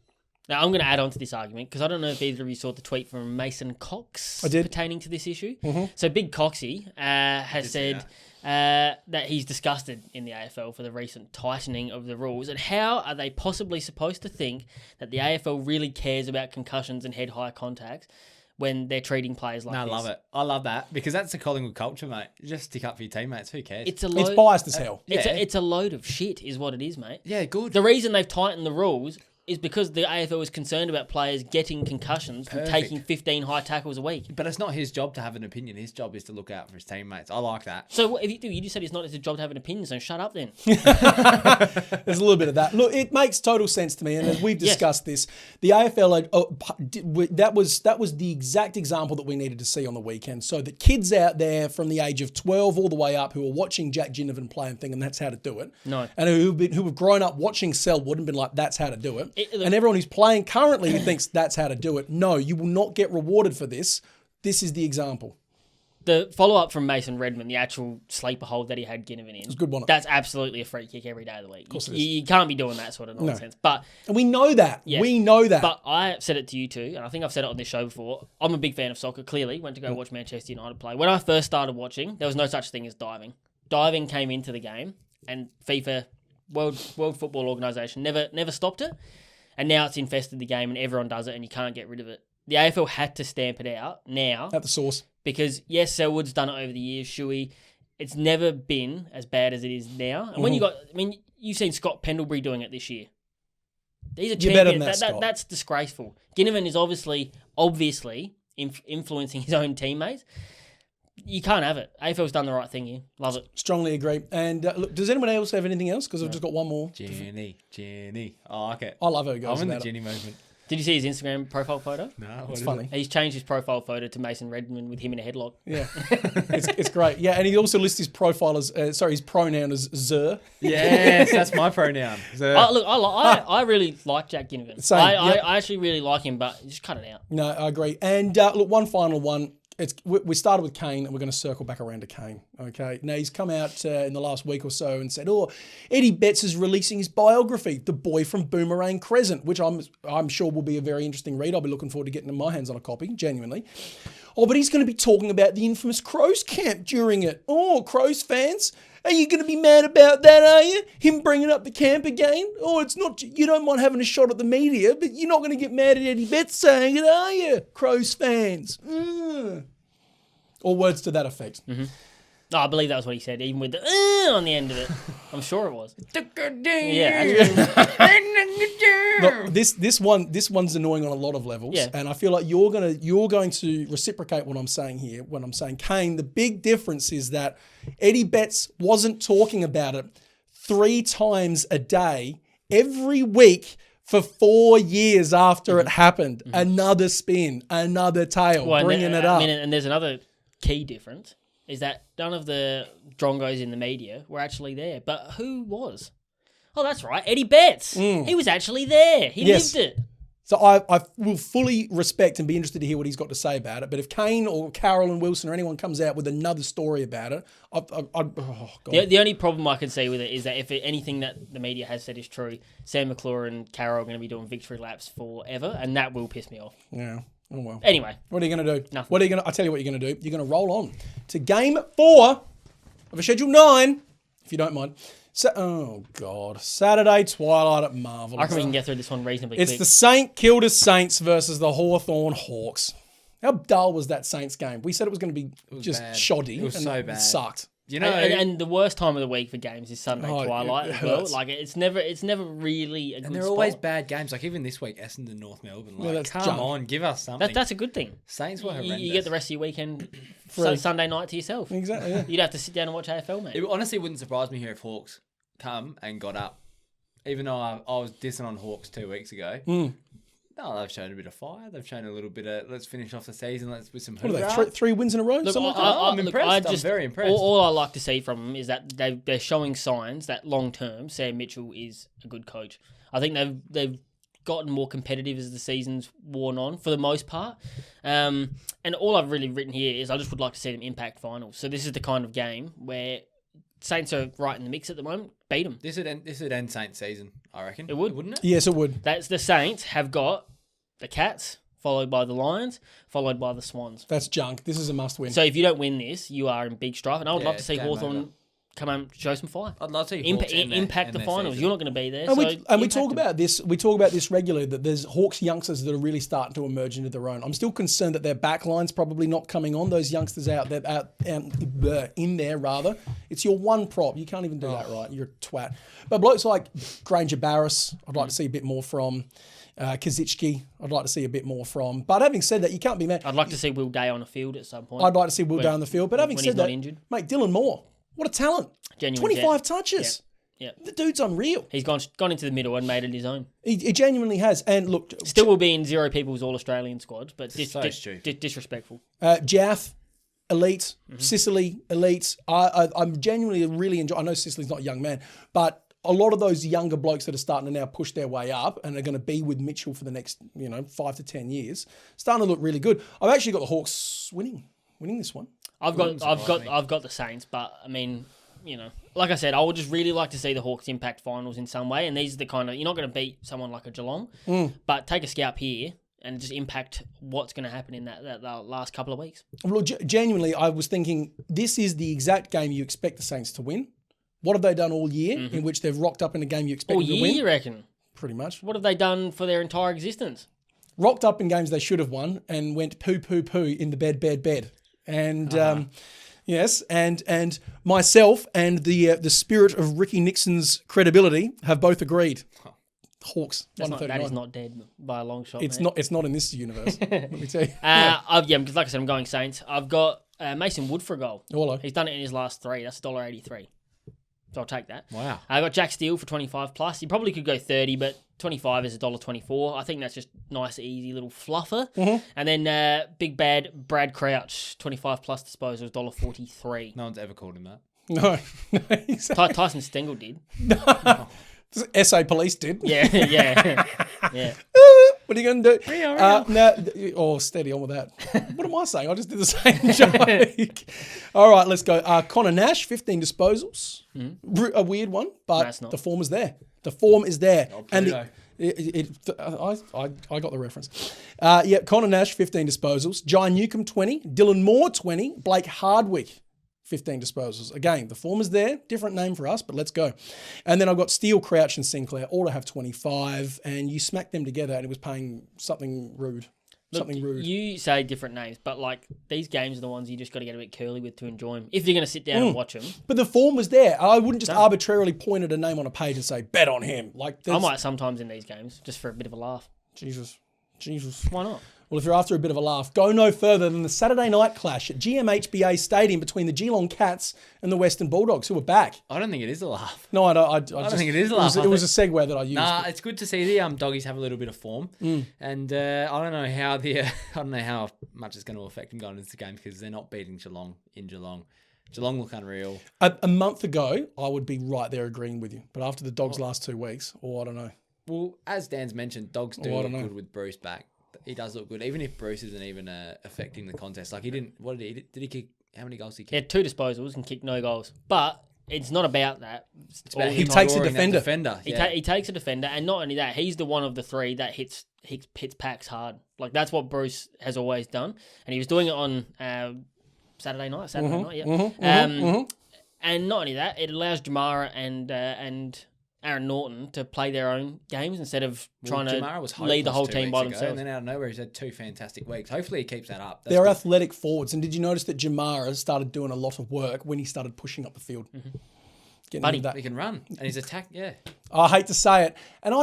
Now, I'm going to add on to this argument because I don't know if either of you saw the tweet from Mason Cox pertaining to this issue. So Big Coxie has said that he's disgusted in the AFL for the recent tightening of the rules. And how are they possibly supposed to think that the AFL really cares about concussions and head-high contacts when they're treating players like this? I love it. I love that because that's the Collingwood culture, mate. You just stick up for your teammates. Who cares? It's biased as hell. It's a load of shit is what it is, mate. Yeah, good. The reason they've tightened the rules is because the AFL is concerned about players getting concussions from taking 15 high tackles a week. But it's not his job to have an opinion. His job is to look out for his teammates. I like that. So if you just said it's not his job to have an opinion, so shut up then. There's a little bit of that. Look, it makes total sense to me, and as we've discussed this, the AFL, that was the exact example that we needed to see on the weekend, so that kids out there from the age of 12 all the way up who are watching Jack Ginnivan play and thinking that's how to do it, and who have grown up watching Selwood and been like, that's how to do it, and everyone who's playing currently who thinks that's how to do it, no, you will not get rewarded for this. This is the example. The follow-up from Mason Redmond, the actual sleeper hold that he had Ginnivan in. It's a good one. That's absolutely a free kick every day of the week. Of course it is. You can't be doing that sort of nonsense. No. And we know that. Yes. We know that. But I said it to you too, and I think I've said it on this show before. I'm a big fan of soccer, clearly. Went to go watch Manchester United play. When I first started watching, there was no such thing as diving. Diving came into the game, and FIFA, World Football Organisation, never stopped it. And now it's infested the game and everyone does it and you can't get rid of it. The AFL had to stamp it out now. At the source. Because, yes, Selwood's done it over the years, Shuey. It's never been as bad as it is now. And when you've seen Scott Pendlebury doing it this year. These are champions. Better than that, Scott. That's disgraceful. Ginnivan is obviously influencing his own teammates. You can't have it. AFL's done the right thing here. Love it. Strongly agree. And look, does anyone else have anything else? Because I've just got one more. Jenny. I like it. I love how he goes. I'm in the Jenny movement. Did you see his Instagram profile photo? No. It's funny. He's changed his profile photo to Mason Redmond with him in a headlock. Yeah. it's great. Yeah, and he also lists his profile as, his pronoun as Zer. Yes, that's my pronoun. Zer. I really like Jack Ginnivan. Same, I actually really like him, but just cut it out. No, I agree. And look, one final one. We started with Kane and we're going to circle back around to Kane. Okay. Now, he's come out in the last week or so and said, Eddie Betts is releasing his biography, The Boy from Boomerang Crescent, which I'm sure will be a very interesting read. I'll be looking forward to getting my hands on a copy, genuinely. But he's going to be talking about the infamous Crows camp during it. Crows fans, are you going to be mad about that, are you? Him bringing up the camp again? It's not, you don't mind having a shot at the media, but you're not going to get mad at Eddie Betts saying it, are you? Crows fans. Or words to that effect. Mm-hmm. I believe that was what he said, even with the on the end of it. I'm sure it was. Look, this one's annoying on a lot of levels, and I feel like you're going to reciprocate what I'm saying here. When I'm saying Kane, the big difference is that Eddie Betts wasn't talking about it 3 times a day every week for 4 years after it happened. Another spin, another tail, bringing it up. And there's another key difference. is that none of the drongos in the media were actually there. But who was? Oh, that's right, Eddie Betts. He was actually there. He lived it. So I will fully respect and be interested to hear what he's got to say about it. But if Kane or Carroll and Wilson or anyone comes out with another story about it, The only problem I can see with it is that if anything that the media has said is true, Sam McClure and Carroll are going to be doing victory laps forever, and that will piss me off. Yeah. Oh, well. Anyway. What are you going to do? Nothing. I'll tell you what you're going to do. You're going to roll on to game 4 of a Schedule 9, if you don't mind. Oh, God. Saturday twilight at Marvel. I reckon we can get through this one reasonably It's quick. the Kilda Saints versus the Hawthorn Hawks. How dull was that Saints game? We said it was going to be just bad. shoddy. It was and so bad. It sucked. You know, and the worst time of the week for games is Sunday twilight it as well. hurts. Like it's never really a good and they're spot. always bad games. Like even this week, Essendon, North Melbourne. Like, that's come junk. on, give us something. That's a good thing. Saints were horrendous. You get the rest of your weekend Free. Sunday night to yourself. Exactly, yeah. You'd have to sit down and watch AFL, mate. It honestly wouldn't surprise me here if Hawks come and got up. Even though I was dissing on Hawks 2 weeks ago. No, they've shown a bit of fire. They've shown a little bit of let's finish off the season. Let's with some What are hoorah. they, three wins in a row? Look, Something like that? I'm impressed. I'm very impressed. All I like to see from them is that they're showing signs that long term Sam Mitchell is a good coach. I think they've gotten more competitive as the season's worn on for the most part. And all I've really written here is I just would like to see them impact finals. So this is the kind of game where Saints are right in the mix at the moment. Beat them. This would end Saints season, I reckon. It would, wouldn't it? Yes, it would. That's the Saints have got the Cats, followed by the Lions, followed by the Swans. That's junk. This is a must win. So if you don't win this, you are in big strife. And I would Yeah, love to see game Hawthorn over. come and show some fire. I'd love to see Hawks Impact the finals. season. You're not going to be there. And, so we impact talk them. about this. We talk about this regularly. That there's Hawks youngsters that are really starting to emerge into their own. I'm still concerned that their backline's probably not coming on. Those youngsters out in there rather. It's your one prop. You can't even do that right. You're a twat. But blokes like Granger Barris, I'd like to see a bit more from. Kazicki, I'd like to see a bit more from. But having said that, you can't be mad. I'd like to see Will Day on the field at some point. I'd like to see Will Day on the field. But having when said he's not that, injured. mate, Dylan Moore, what a talent! Genuine 25 jet. touches. Yeah. The dude's unreal. He's gone into the middle and made it his own. He genuinely has. And look, Still will be in zero people's All-Australian squads, but disrespectful. Jaff, elite. Sicily, elite. I'm genuinely really enjoying. I know Sicily's not a young man, but a lot of those younger blokes that are starting to now push their way up and are going to be with Mitchell for the next 5 to 10 years, starting to look really good. I've actually got the Hawks winning this one. I've got the Saints, but I mean, like I said, I would just really like to see the Hawks impact finals in some way. And these are the kind of, you're not going to beat someone like a Geelong, but take a scalp here and just impact what's going to happen in that last couple of weeks. Well, genuinely, I was thinking this is the exact game you expect the Saints to win. What have they done all year in which they've rocked up in a game you expect All them to year, win? you reckon? Pretty much. What have they done for their entire existence? Rocked up in games they should have won and went poo in the bed. And yes, and myself and the spirit of Ricky Nixon's credibility have both agreed. Hawks, That 139. is not dead by a long shot. It's mate. not in this universe. Let me tell you. Because like I said, I'm going Saints. I've got Mason Wood for a goal. Hello. He's done it in his last 3. That's $1.83. So I'll take that. Wow. I got Jack Steele for 25 plus. He probably could go 30, but 25 is $1.24. I think that's just nice, easy little fluffer. And then big bad Brad Crouch, 25 plus disposals, $1.43. No one's ever called him that. No. Exactly. Tyson Stengel did. SA Police did. Yeah. What are you going to do? Steady on with that. What am I saying? I just did the same joke. All right, let's go. Connor Nash, 15 disposals. A weird one, but the form is there. The form is there. And I got the reference. Connor Nash, 15 disposals. Jai Newcomb, 20. Dylan Moore, 20. Blake Hardwick, 15 disposals. Again, the form is there. Different name for us, but let's go. And then I've got Steele, Crouch, and Sinclair all to have 25. And you smacked them together and it was paying something rude. You say different names, but like these games are the ones you just got to get a bit curly with to enjoy them. If you're going to sit down and watch them. But the form was there. I wouldn't just arbitrarily point at a name on a page and say, bet on him. I might sometimes in these games, just for a bit of a laugh. Jesus. Why not? Well, if you're after a bit of a laugh, go no further than the Saturday night clash at GMHBA Stadium between the Geelong Cats and the Western Bulldogs, who are back. I don't think it is a laugh. No, I don't. I don't think it is a laugh. It was a segue that I used. Nah, it's good to see the doggies have a little bit of form, and I don't know how I don't know how much it's going to affect them going into the game because they're not beating Geelong in Geelong. Geelong look unreal. A month ago, I would be right there agreeing with you, but after the Dogs' last 2 weeks, I don't know. Well, as Dan's mentioned, Dogs do look good with Bruce back. He does look good, even if Bruce isn't even affecting the contest. Like he didn't. What did he kick? How many goals did he kick? He had 2 disposals and kicked no goals, but it's not about that. It's about he takes a defender. He takes a defender, and not only that, he's the one of the 3 that hits packs hard. Like that's what Bruce has always done, and he was doing it on Saturday night. Yeah. And not only that, it allows Jamara and Aaron Norton to play their own games instead of trying to lead the whole team by themselves. And then out of nowhere, he's had 2 fantastic weeks. Hopefully, he keeps that up. They're athletic forwards, and did you notice that Jamara started doing a lot of work when he started pushing up the field? Buddy, he can run, and his attack, yeah. I hate to say it. And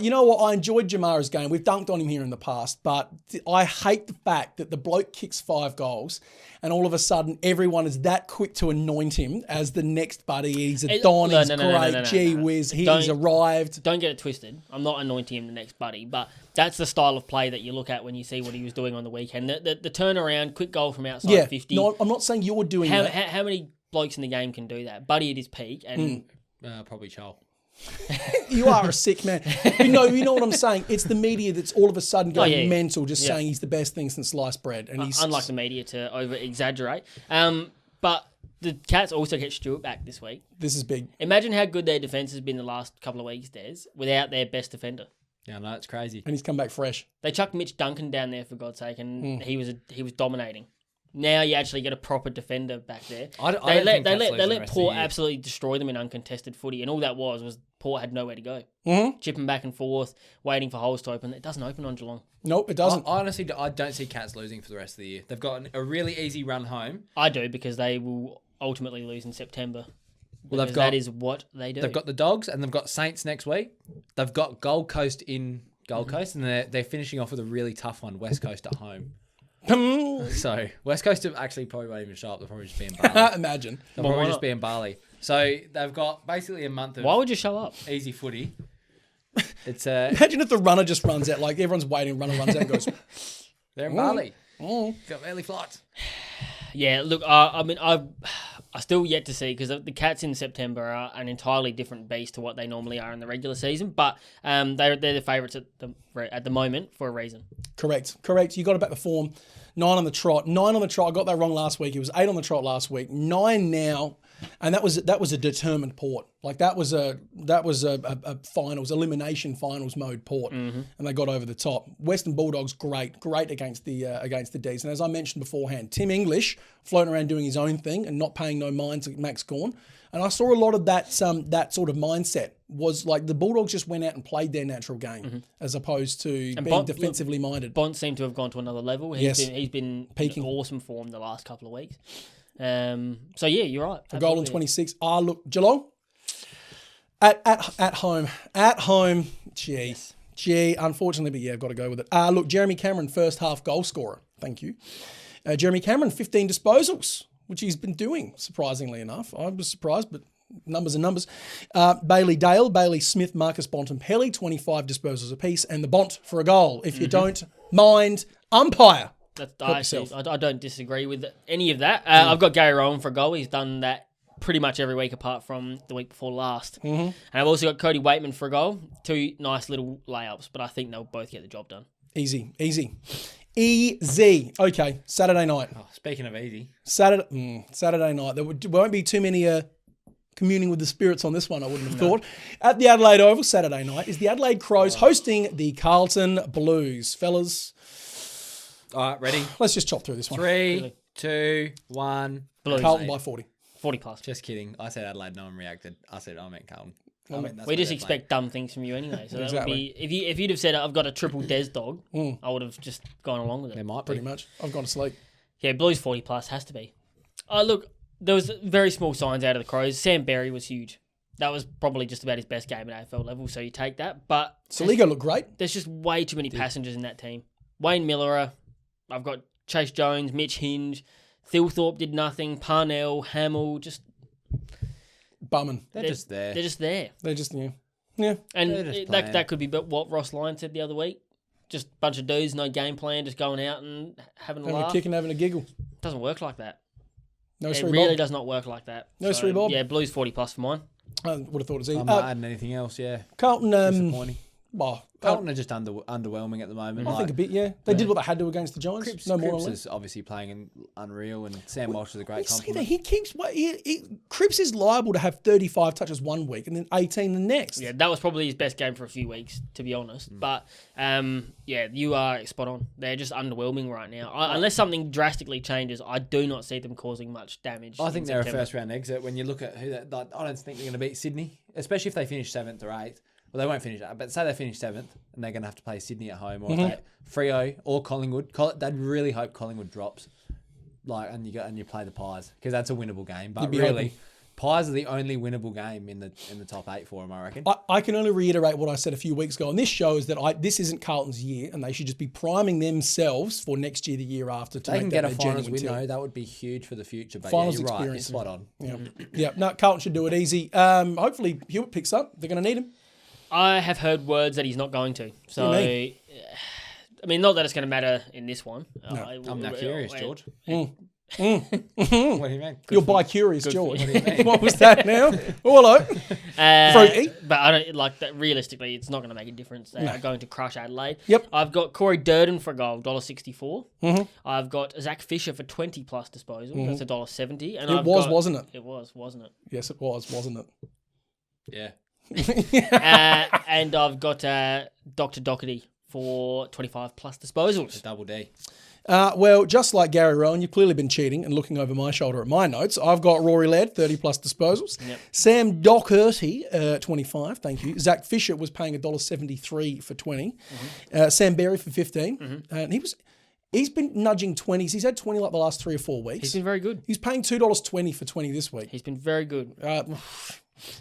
you know what? I enjoyed Jamara's game. We've dunked on him here in the past, but I hate the fact that the bloke kicks 5 goals and all of a sudden everyone is that quick to anoint him as the next buddy. He's a Don, he's great, gee whiz, he's arrived. Don't get it twisted. I'm not anointing him the next buddy, but that's the style of play that you look at when you see what he was doing on the weekend. The turnaround, quick goal from outside 50. No, I'm not saying you're doing that. How many blokes in the game can do that? Buddy at his peak and... Probably Chol. You are a sick man. You know what I'm saying? It's the media that's all of a sudden going mental, just saying he's the best thing since sliced bread. And he's unlike the media to over-exaggerate. But the Cats also get Stewart back this week. This is big. Imagine how good their defence has been the last couple of weeks, Des, without their best defender. Yeah, no, it's crazy. And he's come back fresh. They chucked Mitch Duncan down there, for God's sake, and he was dominating. Now you actually get a proper defender back there. They let Port absolutely destroy them in uncontested footy, and all that was Port had nowhere to go. Chipping back and forth, waiting for holes to open. It doesn't open on Geelong. Nope, it doesn't. Honestly, I don't see Cats losing for the rest of the year. They've got a really easy run home. I do, because they will ultimately lose in September. Well, that is what they do. They've got the Dogs, and they've got Saints next week. They've got Gold Coast in Gold Coast, and they're finishing off with a really tough one, West Coast at home. So West Coast actually probably won't even show up. They'll probably just be in Bali. Imagine. They'll probably just be in Bali. So they've got basically a month of... Why would you show up? Easy footy. It's Imagine if the runner just runs out, like everyone's waiting, runner runs out and goes... They're in Bali. Got early flights. Yeah, look, I mean, I still yet to see, because the Cats in September are an entirely different beast to what they normally are in the regular season, but they're the favourites at the moment for a reason. Correct. You got to back the form. 9 on the trot. I got that wrong last week. It was 8 on the trot last week. 9 now, and that was a determined Port. Like that was a finals, elimination finals mode Port, and they got over the top. Western Bulldogs great against the D's, and as I mentioned beforehand, Tim English floating around doing his own thing and not paying no mind to Max Gawn. And I saw a lot of that sort of mindset was like the Bulldogs just went out and played their natural game as opposed to being defensively minded. Bont seemed to have gone to another level. He's been peaking in awesome form the last couple of weeks. So yeah, you're right. A goal in 26. Look, Geelong at home. Gee, unfortunately, but yeah, I've got to go with it. Look, Jeremy Cameron, first half goal scorer. Thank you. Jeremy Cameron, 15 disposals, which he's been doing, surprisingly enough. I was surprised, but numbers are numbers. Bailey Dale, Bailey Smith, Marcus Bontempelli, 25 disposals apiece, and the Bont for a goal. If you don't mind, umpire. I don't disagree with any of that. I've got Gary Rowan for a goal. He's done that pretty much every week apart from the week before last. And I've also got Cody Waitman for a goal. 2 nice little layups, but I think they'll both get the job done. Easy. Okay, Saturday night. Oh, speaking of easy. Saturday night. There won't be too many communing with the spirits on this one, I wouldn't have thought. At the Adelaide Oval, Saturday night, is the Adelaide Crows hosting the Carlton Blues. Fellas. All right, ready? Let's just chop through this one. 3, 2, 1. Blues. Carlton by 40. 40 plus. Just kidding. I said Adelaide, no one reacted. I meant Carlton. We just expect dumb things from you anyway. So that would be if you'd have said I've got a triple Des dog, I would have just gone along with it. There might be. Pretty much. I've gone to sleep. Yeah, Blues 40 plus has to be. Look, there was very small signs out of the Crows. Sam Berry was huge. That was probably just about his best game at AFL level, so you take that. But Saligo looked great. There's just way too many passengers in that team. Wayne Miller. I've got Chase Jones, Mitch Hinge, Thilthorpe did nothing, Parnell, Hamill, just Bumming. They're just there. They're just there. They're just yeah. And They're just that could be what Ross Lyon said the other week. Just a bunch of dudes, no game plan, just going out and having a laugh. A kick and having a giggle. Doesn't work like that. No, it really does not work like that. No, so, Bob. Yeah, Blues 40 plus for mine. I would have thought it was easy. I'm not adding anything else. Yeah, Carlton. disappointing. Well, Carlton are just underwhelming at the moment. I think a bit. Yeah, they did what they had to against the Giants. Cripps, no more. Cripps is obviously playing in unreal, and Sam Walsh is a great See that compliment. he keeps. Cripps is liable to have 35 touches one week and then 18 the next. Yeah, that was probably his best game for a few weeks, to be honest. But, yeah, you are spot on. They're just underwhelming right now. Unless something drastically changes, I do not see them causing much damage. I think they're September. a first-round exit. When you look at who, I don't think they're going to beat Sydney, especially if they finish 7th or 8th. Well, they won't finish that, but say they finish 7th and they're going to have to play Sydney at home or Freo or Collingwood. They'd really hope Collingwood drops, and you play the Pies because that's a winnable game. But really, Pies are the only winnable game in the top 8 for them, I reckon. I can only reiterate what I said a few weeks ago, and this shows that this isn't Carlton's year, and they should just be priming themselves for next year, the year after. To They make can that get a their finals genuine win tilt. though. That would be huge for the future. But Finals yeah, you're right. You're experience. spot on. Yeah. No, Carlton should do it easy. Hopefully Hewitt picks up. They're going to need him. I have heard words that he's not going to. So, What do I mean, not that it's going to matter in this one. I'm not curious, George. Mm. What do you mean? You're bi-curious, George. What do you mean? What was that now? Oh, hello. Fruity. But I don't like that. Realistically, it's not going to make a difference. They are going to crush Adelaide. Yep. I've got Corey Durden for a goal, $1.64. I've got Zach Fisher for 20 plus disposal. That's $1.70. And Wasn't it? It was, wasn't it? Yes, it was, wasn't it? Yeah. And I've got Dr. Doherty for 25 plus disposals. Double D. Well, just like Gary Rowan, you've clearly been cheating and looking over my shoulder at my notes. I've got Rory Laird, 30 plus disposals. Yep. Sam Doherty, 25, thank you. Zach Fisher was paying $1.73 for 20. Sam Berry for 15. And he's been nudging 20s. He's had 20 like the last 3 or 4 weeks. He's been very good. He's paying $2.20 for 20 this week. He's been very good.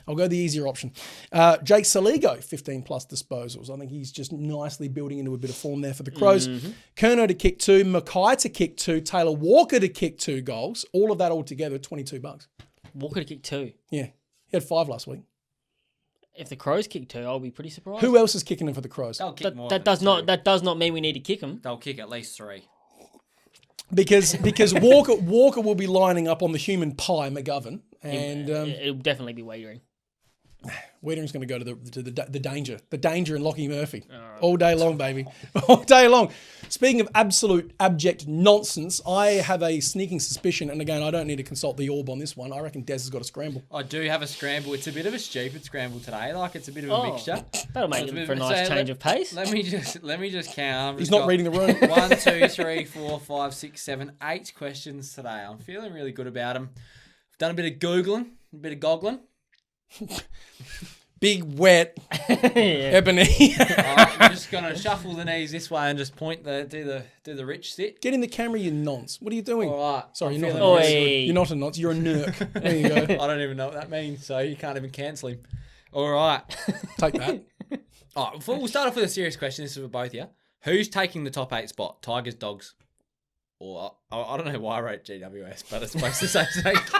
I'll go the easier option. Jake Saligo, 15 plus disposals. I think he's just nicely building into a bit of form there for the Crows. Kerno to kick 2, Mackay to kick 2, Taylor Walker to kick 2 goals. All of that all together, $22. Walker to kick 2. Yeah. He had 5 last week. If the Crows kick 2, I'll be pretty surprised. Who else is kicking him for the Crows? They'll kick more. That does not mean we need to kick him. They'll kick at least 3. Because Walker will be lining up on the human pie McGovern. And It'll definitely be wagering. Wiedering's going to go to the danger in Lockie Murphy all day long, baby, all day long. Speaking of absolute abject nonsense, I have a sneaking suspicion, and again, I don't need to consult the orb on this one. I reckon Des has got a scramble. I do have a scramble. It's a bit of a stupid scramble today. Like it's a bit of a mixture. That'll make it for a nice change of pace. Let me just count. He's not reading the room. 1, 2, 3, 4, 5, 6, 7, 8 questions today. I'm feeling really good about them. I've done a bit of Googling, a bit of goggling. Big wet ebony. I'm just gonna shuffle the knees this way and just do the rich sit. Get in the camera, you nonce. What are you doing? All right. Sorry, I'm you're not. feeling A really nonce. You're not a nonce. You're a nerk. There you go. I don't even know what that means, so you can't even cancel him. All right. Take that. All right. We'll start off with a serious question. This is for both of you. Who's taking the top 8 spot? Tigers, Dogs, or I don't know why I wrote GWS, but it's supposed to say Saints.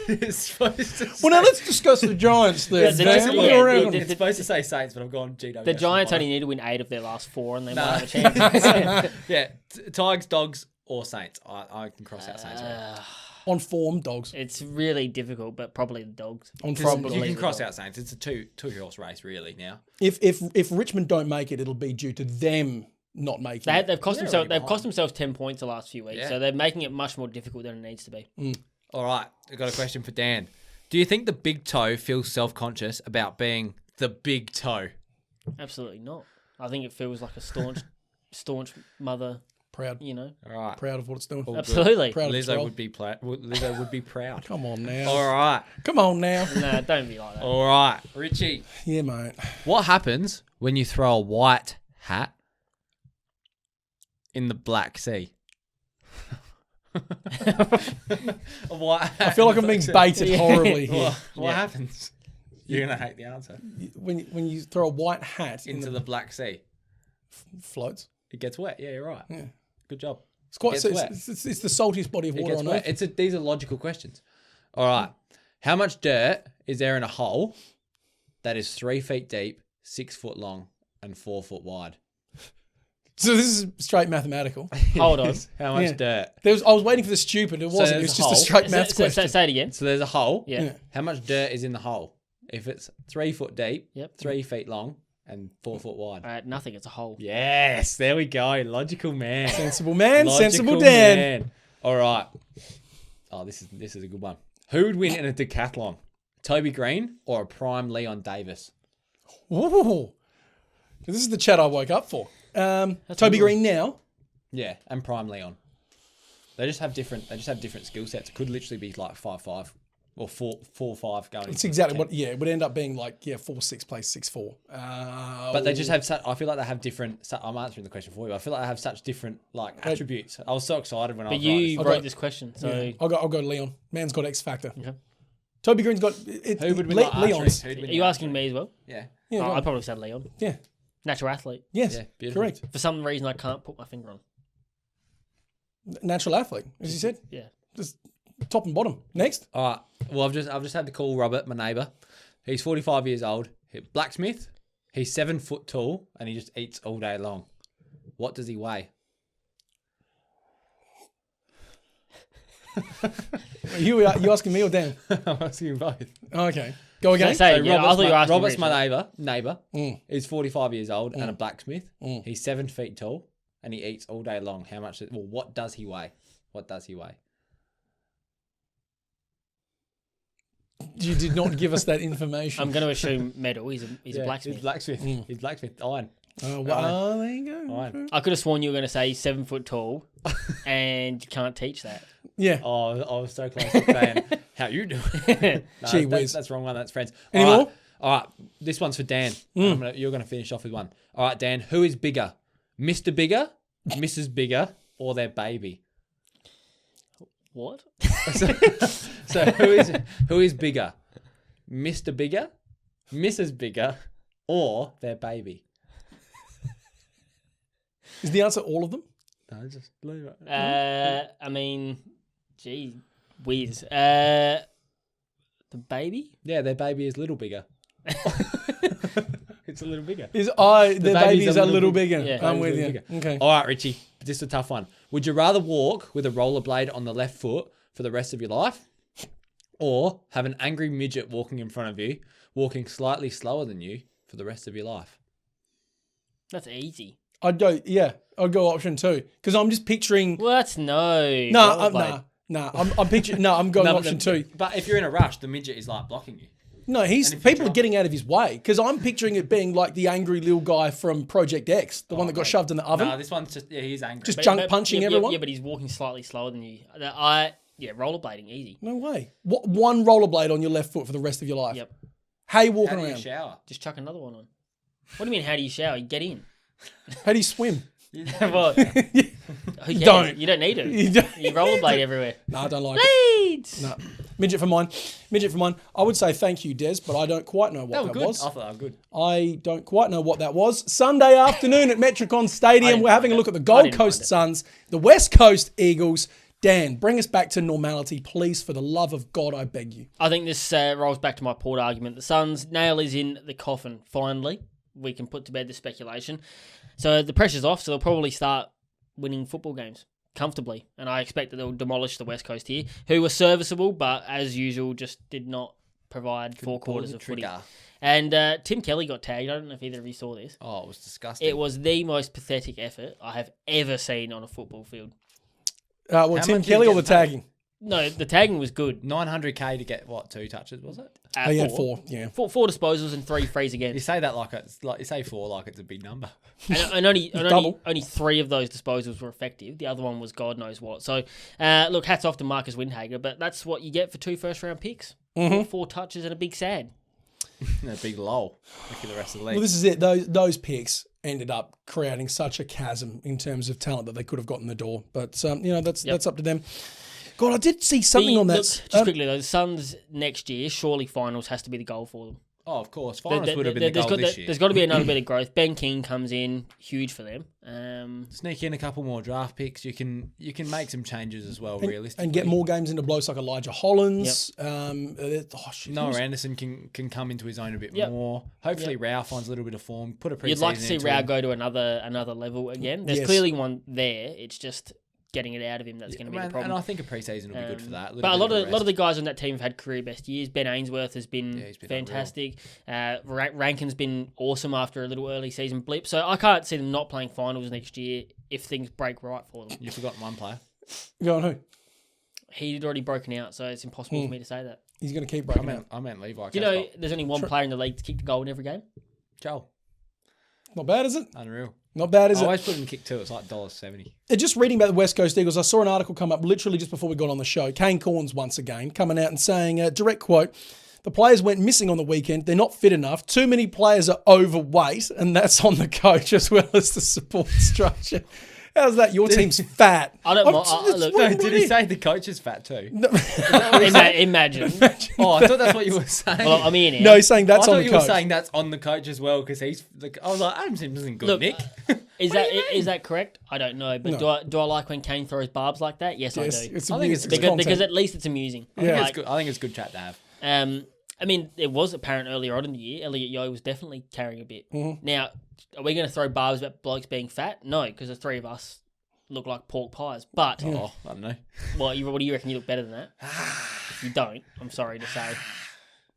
It's supposed to say... Well, now let's discuss the Giants there. Yeah, It's supposed to say Saints, but I've gone GWS. The Giants only need to win 8 of their last 4, and they might have a chance. Yeah, Tigers, Dogs, or Saints. I can cross out Saints. On form, Dogs. It's really difficult, but probably the Dogs. On form, You can cross out Saints. It's a two-horse race, really, now. If Richmond don't make it, it'll be due to them not making it. They've cost They're themselves 10 points the last few weeks, Yeah. so they're making it much more difficult than it needs to be. All right, I've got a question for Dan. Do you think the big toe feels self-conscious about being the big toe? Absolutely not. I think it feels like a staunch mother. Proud. You know. All right. Proud of what it's doing. Absolutely. Proud of its Lizzo role. would be Lizzo would be proud. Come on now. All right. Come on now. No, don't be like that. All right. Richie, Yeah, mate. what happens when you throw a white hat in the Black Sea? A white hat I feel like in I'm the being Black Sea. baited horribly here. What happens? You're going to hate the answer. When you throw a white hat Into the Black Sea. floats. It gets wet. Yeah, you're right. Yeah. Good job. It's quite. Gets It's, wet. it's the saltiest body of It water gets on wet. earth. These are logical questions. All right. How much dirt is there in a hole that is 3 feet deep, 6 foot long, and 4 foot wide? So this is straight mathematical. Hold on. How much Yeah. dirt? I was waiting for the stupid. It wasn't. It there's was a just a hole. straight maths question. Say it again. So there's a hole. Yeah. How much dirt is in the hole? If it's 3 foot deep, Yep. 3 feet long, and 4 foot wide. Nothing. It's a hole. Yes, there we go. Logical man. Sensible man, Logical sensible Dan. man. All right. Oh, this is a good one. Who would win in a decathlon? Toby Green or a prime Leon Davis? Ooh. This is the chat I woke up for. Toby Green now. Yeah, and prime Leon. They just have different skill sets. It could literally be like 5'5" or 4'5" going. It's exactly what. Yeah, it would end up being like 4'6" plays 6'4". But they just have such. I feel like they have different. I'm answering the question for you. I feel like they have such different attributes. I was so excited when I But was. you like, wrote this question, so Yeah. I'll go Leon. Man's got X factor. Okay. Toby Green's got. who would win like archery? Leon's. Who'd win are the you archery? asking me as well? Yeah. Yeah, go I on. probably said Leon. Yeah. Natural athlete. Yes. Yeah, beautiful. Correct. For some reason, I can't put my finger on. Natural athlete, as you said. Yeah. Just top and bottom. Next. All right. Well, I've just had to call Robert, my neighbour. He's 45 years old. Blacksmith. He's 7 foot tall, and he just eats all day long. What does he weigh? You asking me or Dan? I'm asking you both. Okay. Go again. Say it, yeah, I thought you were asking Robert's Rich. my neighbour. Mm. He's 45 years old and a blacksmith. Mm. He's 7 feet tall, and he eats all day long. How much? Well, what does he weigh? What does he weigh? You did not give us that information. I'm going to assume metal. He's a blacksmith. He's blacksmith. He's blacksmith. Iron. Oh, well, there you go. Iron. I could have sworn you were going to say he's 7 foot tall, and you can't teach that. Yeah. Oh, I was so close to saying, how you doing? No, Gee whiz. That's the wrong one. That's friends. Any All right. more? All right. This one's for Dan. You're going to finish off with one. All right, Dan. Who is bigger? Mr. Bigger, Mrs. Bigger, or their baby? What? So who is bigger? Mr. Bigger, Mrs. Bigger, or their baby? Is the answer all of them? No, just leave it. I mean, gee, whiz. The baby? Yeah, their baby is little bigger. It's a little bigger. Their baby's baby is a little bigger. Yeah. I'm with Baby's a you. little Okay. All right, Richie. This is a tough one. Would you rather walk with a rollerblade on the left foot for the rest of your life, or have an angry midget walking in front of you, walking slightly slower than you for the rest of your life? That's easy. I'd go option 2 because I'm just picturing. What? No. I'm picturing. No, I'm going option 2. But if you're in a rush, the midget is like blocking you. No, people are getting out of his way because I'm picturing it being like the angry little guy from Project X, the one that got shoved in the oven. No, this one's just he's angry. Just junk punching everyone. Yeah, but he's walking slightly slower than you. Rollerblading, easy. No way. What, one rollerblade on your left foot for the rest of your life? Yep. How you walking How do you around? shower? Just chuck another one on. What do you mean? How do you shower? You get in. How do you swim? What? Who cares? don't. You don't need it. You don't. You rollerblade everywhere. No, I don't like it. Leeds. No. Midget for mine. I would say thank you, Des, but I don't quite know what that good. was. I thought that was good. I don't quite know what that was. Sunday afternoon at Metricon Stadium, we're having a look at the Gold didn't Coast mind it. Suns, the West Coast Eagles. Dan, bring us back to normality, please, for the love of God, I beg you. I think this rolls back to my Port argument. The Suns' nail is in the coffin, finally. We can put to bed the speculation. So the pressure's off, so they'll probably start winning football games comfortably. And I expect that they'll demolish the West Coast here, who were serviceable, but as usual, just did not provide 4 quarters of footy. And Tim Kelly got tagged. I don't know if either of you saw this. Oh, it was disgusting. It was the most pathetic effort I have ever seen on a football field. Tim much did Kelly he or the get paid? tagging? No, the tagging was good. 900K to get what, 2 touches, was it? He had 4, yeah. Four disposals and 3 frees You against. say that like it's like you say 4 like it's a big number. And only Double. 3 of those disposals were effective. The other one was God knows what. So, look, hats off to Marcus Windhager, but that's what you get for 2 first-round picks. 4 touches and a big sad. A big lull. Look at the rest of the league. Well, this is it. Those picks ended up creating such a chasm in terms of talent that they could have gotten the door. But, that's up to them. God, I did see something on that. Look, just quickly, though, the Suns next year, surely finals has to be the goal for them. Oh, of course. Finals would have been the goal this year. There's got to be another bit of growth. Ben King comes in, huge for them. Sneak in a couple more draft picks. You can make some changes as well, realistically. And get more games into blokes like Elijah Hollins. Noah Anderson can come into his own a bit more. Hopefully Rao finds a little bit of form. Put a preseason. You'd like to see Rao go to another level again. There's clearly one there. It's just getting it out of him that's going to be the problem. And I think a preseason will be good for that. But a lot of the guys on that team have had career best years. Ben Ainsworth has been fantastic. Rankin's been awesome after a little early season blip. So I can't see them not playing finals next year if things break right for them. You've forgotten one player. Go on, who? He'd already broken out, so it's impossible for me to say that. He's going to keep breaking out. I meant Levi. Do you know there's only one player in the league to kick the goal in every game? Joel. Not bad, is it? Unreal. Not bad, is it? I always put him in kick 2. It's like $1.70. Just reading about the West Coast Eagles, I saw an article come up literally just before we got on the show. Kane Cornes once again coming out and saying, direct quote, the players went missing on the weekend. They're not fit enough. Too many players are overweight, and that's on the coach as well as the support structure. How's that? Your team's fat. I don't mind. Did he say the coach is fat too? No. Imagine. Oh, I thought that's what you were saying. Well, I'm in here. No, he's saying that's on the coach. I thought you were saying that's on the coach as well because he's. I was like, Adam Simpson's good, Nick. Is that correct? I don't know, but do I like when Kane throws barbs like that? Yes, I do. I think it's because at least it's amusing. I think it's good chat to have. I mean, it was apparent earlier on in the year. Elliot Yeo was definitely carrying a bit. Mm-hmm. Now, are we going to throw barbs about blokes being fat? No, because the three of us look like pork pies. But I don't know. Well, what do you reckon? You look better than that? If you don't, I'm sorry to say,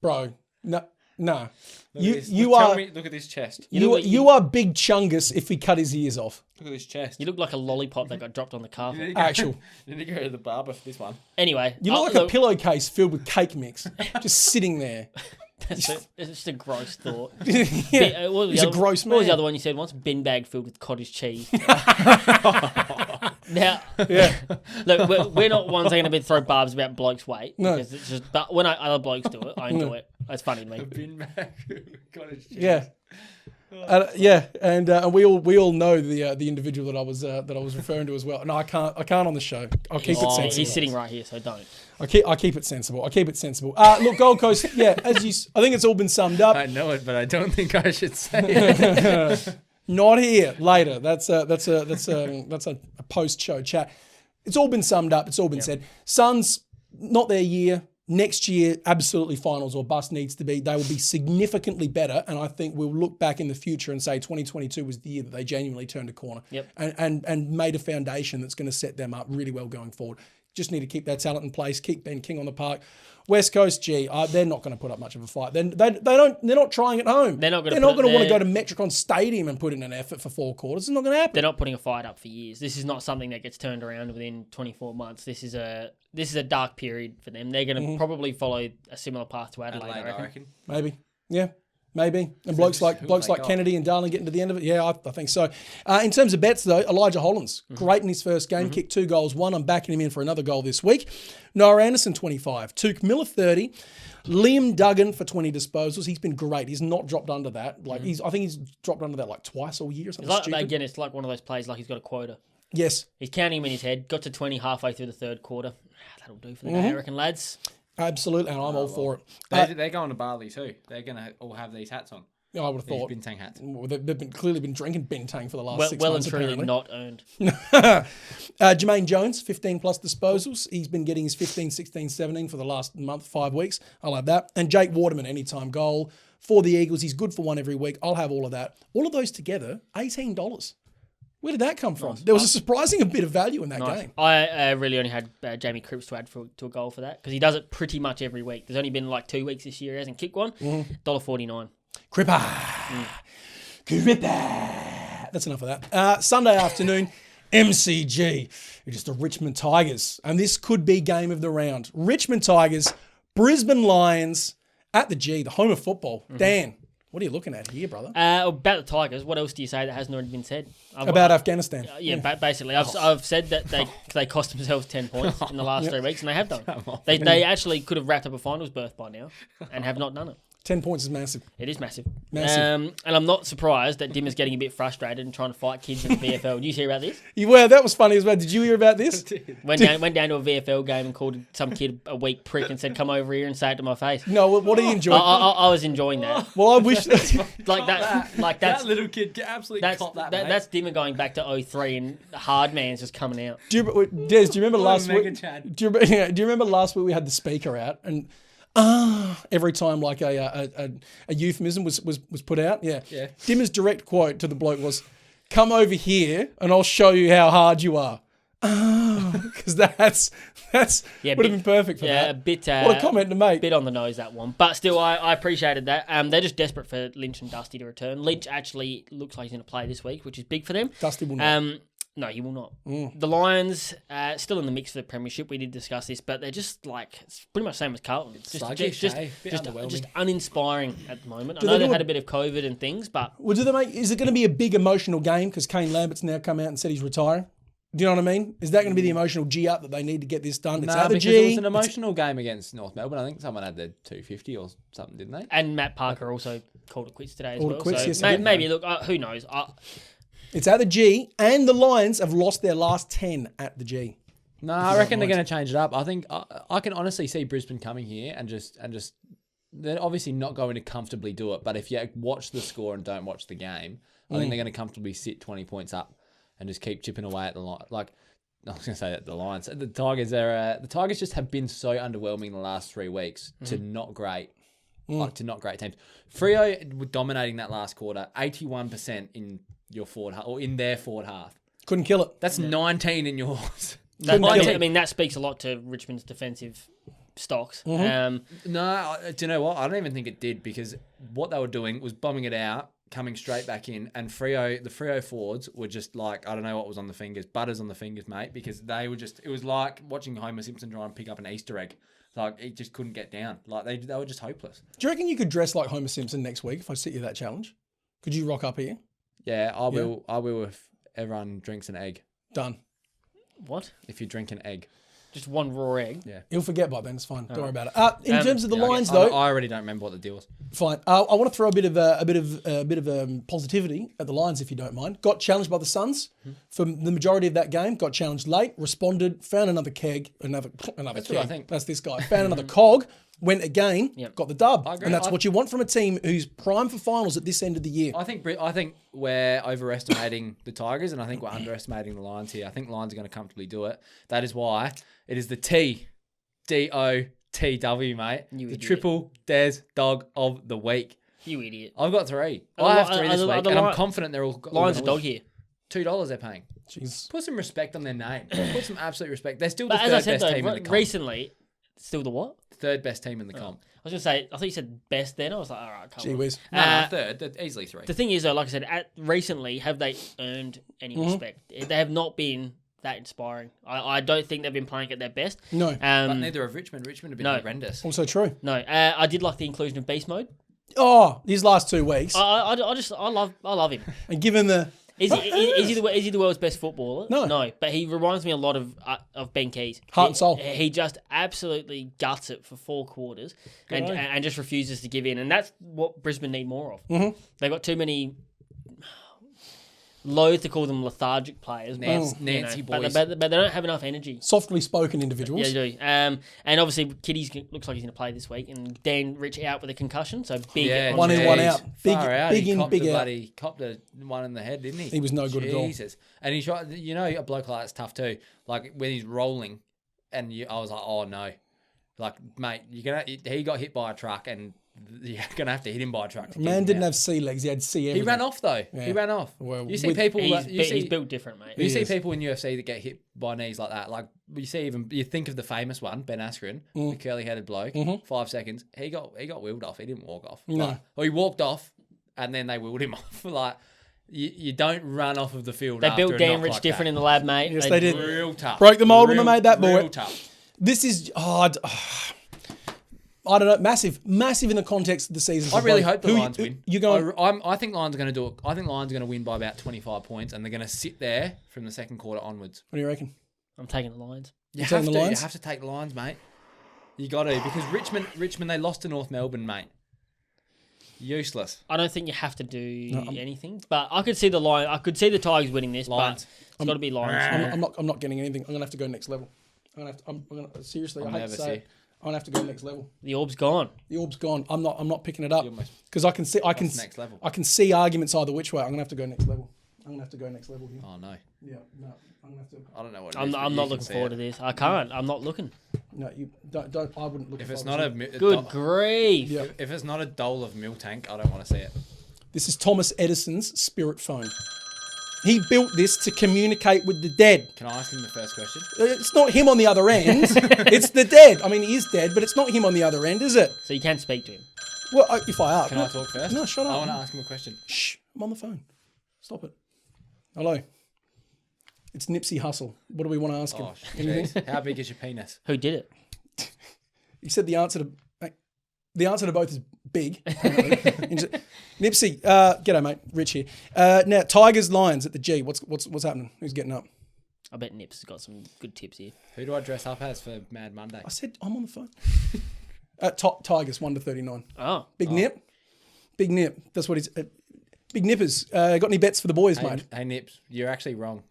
bro. No. Look at this chest. You are big Chungus if he cut his ears off. Look at this chest. You look like a lollipop that got dropped on the carpet. Actual. You need to go to the barber for this one. Anyway, you look like a pillowcase filled with cake mix, just sitting there. It's just a gross thought. He's a gross man. What was the other one you said once? Bin bag filled with cottage cheese. Now, look, we're not ones that are going to throw barbs about blokes' weight. No. Because it's just, but when other blokes do it, I enjoy it. It's funny to me. A bin bag filled with cottage cheese. Yeah. And we all know the individual that I was referring to as well. No, I can't on the show. I'll keep it sensible. He's sitting right here, so don't. I keep it sensible. Look, Gold Coast. Yeah, I think it's all been summed up. I know it, but I don't think I should say it. Not here. Later. That's a post-show chat. It's all been summed up. It's all been said. Suns, not their year. Next year, absolutely finals or bust needs to be. They will be significantly better, and I think we'll look back in the future and say 2022 was the year that they genuinely turned a corner and made a foundation that's going to set them up really well going forward. Just need to keep their talent in place, keep Ben King on the park. West Coast, they're not going to put up much of a fight. They're not trying at home. They're not going to want to go to Metricon Stadium and put in an effort for 4 quarters. It's not going to happen. They're not putting a fight up for years. This is not something that gets turned around within 24 months. This is a dark period for them. They're going to probably follow a similar path to Adelaide, I reckon. Maybe. Yeah. Maybe. And blokes like Kennedy and Darling getting to the end of it. Yeah, I think so. In terms of bets, though, Elijah Hollins, great in his first game, kicked 2 goals, 1. I'm backing him in for another goal this week. Noah Anderson, 25. Tuke Miller, 30. Liam Duggan for 20 disposals. He's been great. He's not dropped under that. I think he's dropped under that like twice all year or something Again, it's like one of those plays like he's got a quota. Yes. He's counting him in his head. Got to 20 halfway through the third quarter. That'll do for the day, I reckon, lads. Absolutely, and I'm all for it. They're going to Bali too. They're going to all have these hats on. I would have thought. Bintang hats. Well, they've clearly been drinking Bintang for the last 6 months. Well and truly apparently. not earned. Jermaine Jones, 15 plus disposals. He's been getting his 15, 16, 17 for the last month, 5 weeks. I'll have that. And Jake Waterman, anytime goal for the Eagles. He's good for 1 every week. I'll have all of that. All of those together, $18. Where did that come from? Nice. There was a surprising bit of value in that game. I really only had Jamie Cripps to add to a goal for that because he does it pretty much every week. There's only been like 2 weeks this year he hasn't kicked one. $1.49. Cripper. Cripper. That's enough of that. Sunday afternoon, MCG. Just the Richmond Tigers. And this could be game of the round. Richmond Tigers, Brisbane Lions at the G, the home of football. Dan, what are you looking at here, brother? About the Tigers, what else do you say that hasn't already been said? About Afghanistan. Basically. I've said that they cost themselves 10 points in the last 3 weeks, and they have done. They actually could have wrapped up a finals berth by now and have not done it. 10 points is massive. It is massive. Massive. And I'm not surprised that Dimmer's getting a bit frustrated and trying to fight kids in the VFL. Did you hear about this? Well, that was funny as well. Did you hear about this? Went down to a VFL game and called some kid a weak prick and said, "Come over here and say it to my face." No, what did he enjoy? I was enjoying that. Well, I wish... Like that's that little kid absolutely cop that, mate. that's Dimmer going back to 03 and the hard man's just coming out. Des, do you remember last Mega week? Chad. Do you remember last week we had the speaker out and every time like a euphemism was put out? Yeah. Dimmer's direct quote to the bloke was, "Come over here and I'll show you how hard you are." Because that's would have been perfect for that. Yeah, a bit. What a comment to make. Bit on the nose, that one. But still, I appreciated that. They're just desperate for Lynch and Dusty to return. Lynch actually looks like he's going to play this week, which is big for them. Dusty will not. No, he will not. The Lions, still in the mix for the premiership. We did discuss this, but they're just like, it's pretty much the same as Carlton. It's just uninspiring at the moment. I know they've had a bit of COVID and things, but... Well, is it going to be a big emotional game because Kane Lambert's now come out and said he's retiring? Do you know what I mean? Is that going to be the emotional G up that they need to get this done? It's Because it was an emotional game against North Melbourne. I think someone had their 250 or something, didn't they? And Matt Parker also called it quits today as Called it well. quits, So yes, maybe, look, who knows? It's at the G, and the Lions have lost their last 10 at the G. No, I reckon they're going to change it up. I think I can honestly see Brisbane coming here and just they're obviously not going to comfortably do it. But if you watch the score and don't watch the game, I think they're going to comfortably sit 20 points up and just keep chipping away at the line. Like I was going to say that the Lions, the Tigers the Tigers just have been so underwhelming the last 3 weeks to not great. Like to not great teams. Freo were dominating that last quarter, 81% in your forward half, or in their forward half. Couldn't kill it. That's 19 in yours. I mean, that speaks a lot to Richmond's defensive stocks. No, do you know what? I don't even think it did because what they were doing was bombing it out, coming straight back in, and the Freo forwards were just like, I don't know what was on the fingers, butters on the fingers, mate, because they were just, it was like watching Homer Simpson try and pick up an Easter egg. Like, it just couldn't get down. Like, they were just hopeless. Do you reckon you could dress like Homer Simpson next week if I set you that challenge? Could you rock up here? Yeah, I will. I will if everyone drinks an egg. Done. What? If you drink an egg. Just one raw egg? Yeah. He'll forget by then. It's fine. Don't worry about it. In terms of the Lions, though, I already don't remember what the deal was. Fine. I want to throw a bit of positivity at the Lions, if you don't mind. Got challenged by the Suns for the majority of that game. Got challenged late. Responded. Found another keg. Another That's keg. what I think. That's this guy. Found another cog. Went again. Yep. Got the dub. I agree. And that's what you want from a team who's primed for finals at this end of the year. I think we're overestimating the Tigers, and I think we're underestimating the Lions here. I think the Lions are going to comfortably do it. That is why it is the TDOTW, mate. You the idiot. triple Des Dog of the week. You idiot. I've got 3. Are I the have 3 Li- this are the- week, are the and Li- I'm confident they're all Lions a gonna dog win. here. $2 they're paying. Jeez. Put some respect on their name. Put some absolute respect. They're still the But as third I said, best team in though, the comp. recently, still the what? Third best team in the comp. I was going to say, I thought you said best then. I was like, all right, come Gee on. whiz. No, third. They're easily 3. The thing is, though, like I said, recently, have they earned any respect? They have not been that inspiring. I don't think they've been playing at their best. No. But neither have Richmond. Richmond have been No. horrendous. Also true. No, I did like the inclusion of Beast Mode. Oh, these last 2 weeks. I love him. And given the... Is he the world's best footballer? No. But he reminds me a lot of Ben Keys. Heart and soul. He just absolutely guts it for 4 quarters and just refuses to give in. And that's what Brisbane need more of. Mm-hmm. They've got too many... Loath to call them lethargic players, Nancy boys. but they don't have enough energy. Softly spoken individuals. Yeah, they do. And obviously, Kitty's looks like he's going to play this week, and Dan Rich out with a concussion, so big. Yeah, One in, one out. Big he in, copped big out. He copped a one in the head, didn't he? He was no good at all. Jesus. And he tried, a bloke like that's tough too. Like when he's rolling, and I was like, oh no. Like, mate, he got hit by a truck, and you're going to have to hit him by a truck. To Man keep him didn't out. have sea legs. He had sea He everything. ran off, though. Yeah. He ran off. Well, you see people... He's built different, mate. You see is. people in UFC that get hit by knees like that. Like, you think of the famous one, Ben Askren, the curly-headed bloke, 5 seconds. He got wheeled off. He didn't walk off. No. Or he walked off, and then they wheeled him off. Like, you don't run off of the field They after built a Dan knock Rich like different that. in the lab, mate. Yes, they did. Real tough. Broke the mould when they made that, boy. Real tough. This is... I don't know. Massive in the context of the season. I really both. hope the Lions win. You're going... I think Lions are going to do it. I think Lions are going to win by about 25 points, and they're going to sit there from the second quarter onwards. What do you reckon? I'm taking the Lions. You taking have the to. Lions? You have to take the Lions, mate. You got to, because Richmond they lost to North Melbourne, mate. Useless. I don't think you have to do anything, but I could see the Lions. I could see the Tigers winning this, Lions. but it's got to be Lions. I'm not getting anything. I'm gonna have to go next level. Seriously, I hate to say it. I'm gonna have to go next level. The orb's gone. The orb's gone. I'm not picking it up because I can see. next level? I can see arguments either which way. I'm gonna have to go next level. I'm gonna have to go next level here. Oh no. Yeah, no. I'm gonna have to. I don't know what. I'm not looking forward to this. I can't. I'm not looking. No, you don't. I wouldn't look. If it's not a Good grief. Yeah. if it's not a dole of milk tank, I don't want to see it. This is Thomas Edison's spirit phone. He built this to communicate with the dead. Can I ask him the first question? It's not him on the other end. It's the dead. I mean, he is dead, but it's not him on the other end, is it? So you can speak to him. Well, if I ask. Can I talk first? No, shut up. I want to ask him a question. Shh, I'm on the phone. Stop it. Hello. It's Nipsey Hussle. What do we want to ask him? Oh, Anything? jeez. How big is your penis? Who did it? He said the answer to both is big. apparently. Nipsey, g'day mate, Rich here. Now Tigers Lions at the G. What's happening? Who's getting up? I bet Nips has got some good tips here. Who do I dress up as for Mad Monday? I said I'm on the phone. Tigers 1-39. Oh. Big Nip. Big Nip. That's what he's. Big Nippers. Got any bets for the boys, mate? Hey Nips, you're actually wrong.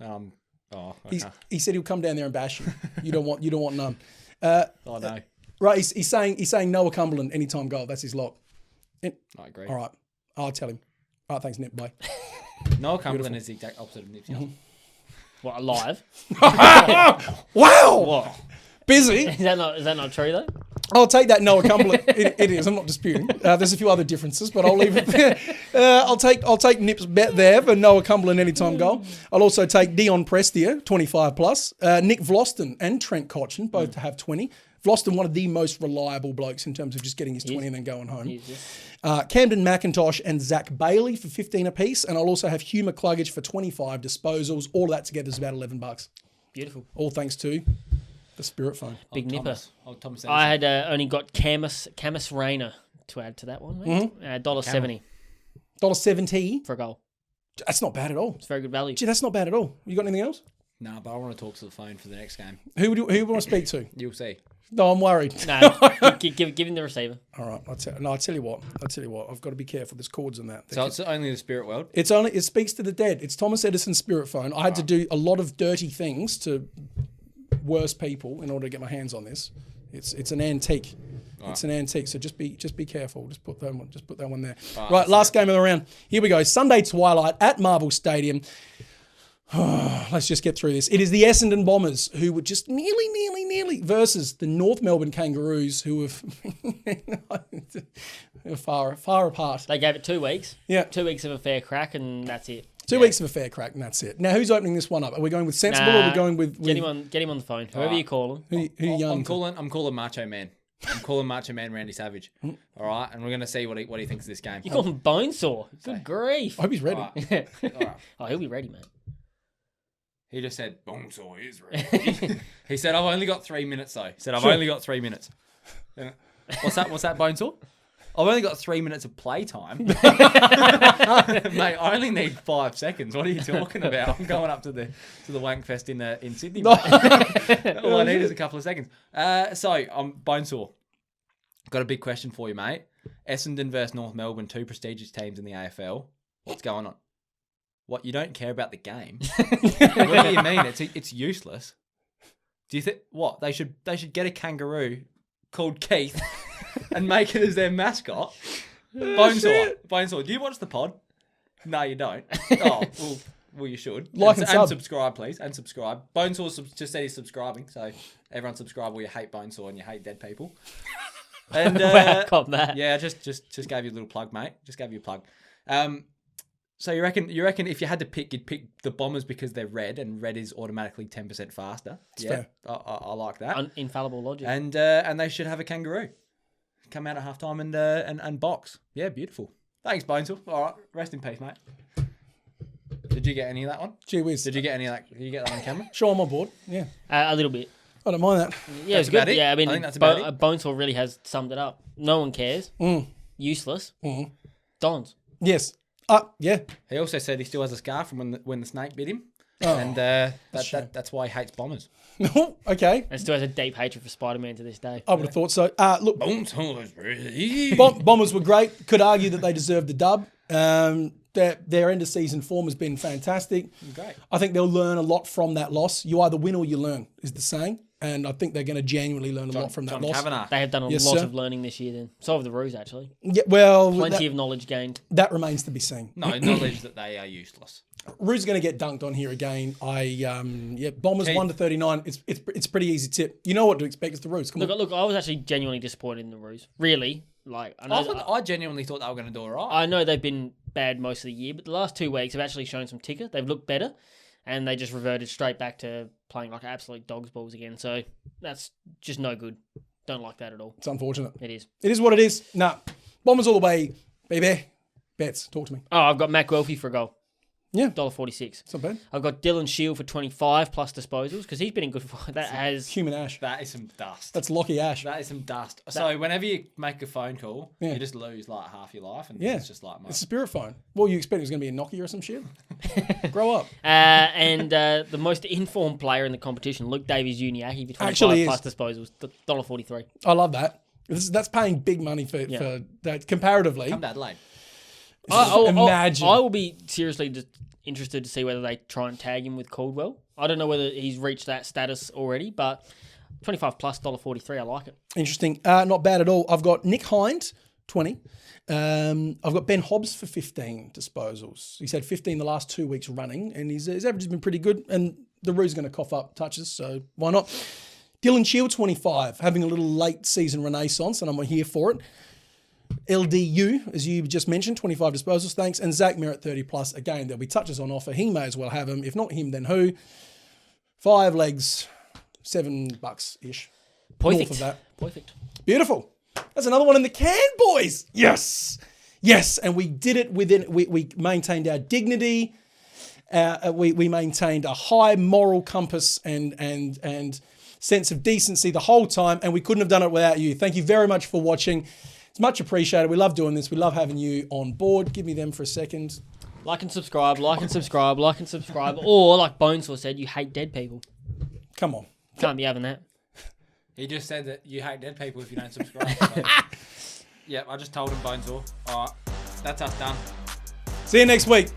Okay. He said he'll come down there and bash you. You don't want none. Oh no. Right, he's saying Noah Cumberland anytime goal. That's his lock. I agree. All right, I'll tell him. All right, thanks, Nip. Bye. Noel Cumberland is the exact opposite of Nips. What, alive? Wow. What? Busy. Is that not true though? I'll take that Noah Cumberland. It is. I'm not disputing. There's a few other differences, but I'll leave it there. I'll take Nip's bet there for Noah Cumberland anytime goal. I'll also take Dion Prestia, 25 plus. Nick Vlosten and Trent Cotchin both to have 20. Vlosten, one of the most reliable blokes in terms of just getting his 20 and then going home. Camden McIntosh and Zach Bailey for 15 apiece. And I'll also have Hugh McCluggage for 25 disposals. All of that together is about $11. Beautiful. All thanks to the spirit phone. Big nipper. Thomas I had only got Camus Rayner to add to that one. Mate. $1.70 $1.70 for a goal. That's not bad at all. It's very good value. Gee, that's not bad at all. You got anything else? No, but I want to talk to the phone for the next game. Who do you want to speak to? You'll see. No, I'm worried. No, give him the receiver. All right, I'll tell you what. I've got to be careful. There's cords in that. So it's only the spirit world? It speaks to the dead. It's Thomas Edison's spirit phone. I had to do a lot of dirty things to worse people in order to get my hands on this. It's an antique. It's an antique, so just be careful. Just put that one there. Right, last game of the round. Here we go. Sunday twilight at Marvel Stadium. Let's just get through this. It is the Essendon Bombers who were just nearly versus the North Melbourne Kangaroos who were far apart. They gave it 2 weeks. Yeah. 2 weeks of a fair crack, and that's it. 2 weeks of a fair crack, and that's it. Now, who's opening this one up? Are we going with Sensible or are we going with... Get him on the phone. Whoever you call him. Who young? I'm calling Macho Man. I'm calling Macho Man Randy Savage. All right, and we're going to see what he thinks of this game. You call him Bonesaw. Good grief. I hope he's ready. All right. Oh, he'll be ready, mate. He just said, Bonesaw is ready. He said, I've only got 3 minutes, though. He said, I've only got 3 minutes. What's that, Bonesaw? I've only got 3 minutes of playtime. Mate, I only need 5 seconds. What are you talking about? I'm going up to the Wankfest in Sydney. Mate. All I need is a couple of seconds. So, I'm Bonesaw. Got a big question for you, mate. Essendon versus North Melbourne, 2 prestigious teams in the AFL. What's going on? What, you don't care about the game? What do you mean? It's useless. Do you think what they should get a kangaroo called Keith and make it as their mascot? Bonesaw, do you watch the pod? No, you don't. Oh, well, you should. And subscribe, please, and subscribe. Bonesaw just said he's subscribing, so everyone subscribe. Or you hate Bonesaw and you hate dead people. And Cop that. yeah, just gave you a little plug, mate. Just gave you a plug. So you reckon if you had to pick, you'd pick the Bombers because they're red, and red is automatically 10% faster. Fair. I like that. Infallible logic. And they should have a kangaroo come out at halftime and box. Yeah, beautiful. Thanks, Bonesaw. All right, rest in peace, mate. Did you get any of that one? Gee whiz. Did you get any of that? Did you get that on camera? Sure, I'm on board. Yeah. A little bit. I don't mind that. Yeah, it's about good. it. Yeah, I mean, think that's about it. Bonesaw really has summed it up. No one cares. Useless. Dons. Yes. Yeah. He also said he still has a scar from when the snake bit him. and that's why he hates Bombers. Okay. And still has a deep hatred for Spider-Man to this day. I would have thought so. Look, Bombers Bombers were great. Could argue that they deserved the dub. Their end of season form has been fantastic. Great. I think they'll learn a lot from that loss. You either win or you learn, is the saying. And I think they're going to genuinely learn a lot from that loss. Kavanagh. They have done a lot of learning this year then. So have the Roos, actually. Yeah, well, Plenty of knowledge gained. that remains to be seen. No, knowledge that they are useless. Roos going to get dunked on here again. Bombers Keith. 1-39. It's pretty easy tip. You know what to expect. It's the Roos. Come on. Look, I was actually genuinely disappointed in the Roos. Really. I genuinely thought they were going to do all right. I know they've been bad most of the year, but the last 2 weeks have actually shown some ticker. They've looked better, and they just reverted straight back to playing like absolute dog's balls again. So that's just no good. Don't like that at all. It's unfortunate. It is. It is what it is. Nah. Bombers all the way, baby. Bets. Talk to me. Oh, I've got Mac Welfie for a goal. Yeah. $1.46. It's not bad. I've got Dylan Shield for 25 plus disposals because he's been in good form. That has Human Ash. That is some dust. That's Lockie Ash. That is some dust. So whenever you make a phone call, you just lose like half your life, and it's just like, It's a spirit phone. What you expect it was going to be a Nokia or some shit? Grow up. and the most informed player in the competition, Luke Davies-Uniacke for 25 Actually plus disposals, $1.43. I love that. That's paying big money for that comparatively. come to Adelaide. Imagine. I will be seriously just interested to see whether they try and tag him with Caldwell. I don't know whether he's reached that status already, but 25 plus $1.43, I like it. Interesting. Not bad at all. I've got Nick Hind, 20. I've got Ben Hobbs for 15 disposals. He's had 15 the last 2 weeks running, and his average has been pretty good. And the Roo's going to cough up touches, so why not? Dylan Shield, 25, having a little late season renaissance, and I'm here for it. LDU, as you just mentioned, 25 disposals, thanks. And Zach Merritt, 30 plus. Again, there'll be touches on offer. He may as well have him. If not him, then who? 5 legs, $7-ish. Perfect. North of that. Perfect. Beautiful. That's another one in the can, boys. Yes. Yes. And we did it within, we maintained our dignity. We maintained a high moral compass and sense of decency the whole time. And we couldn't have done it without you. Thank you very much for watching. It's much appreciated. We love doing this. We love having you on board. Give me them for a second. Like and subscribe, like and subscribe, like and subscribe. Or, like Bonesaw said, you hate dead people. Come on. Can't be having that. He just said that you hate dead people if you don't subscribe. So. Yeah, I just told him Bonesaw. All right, that's us done. See you next week.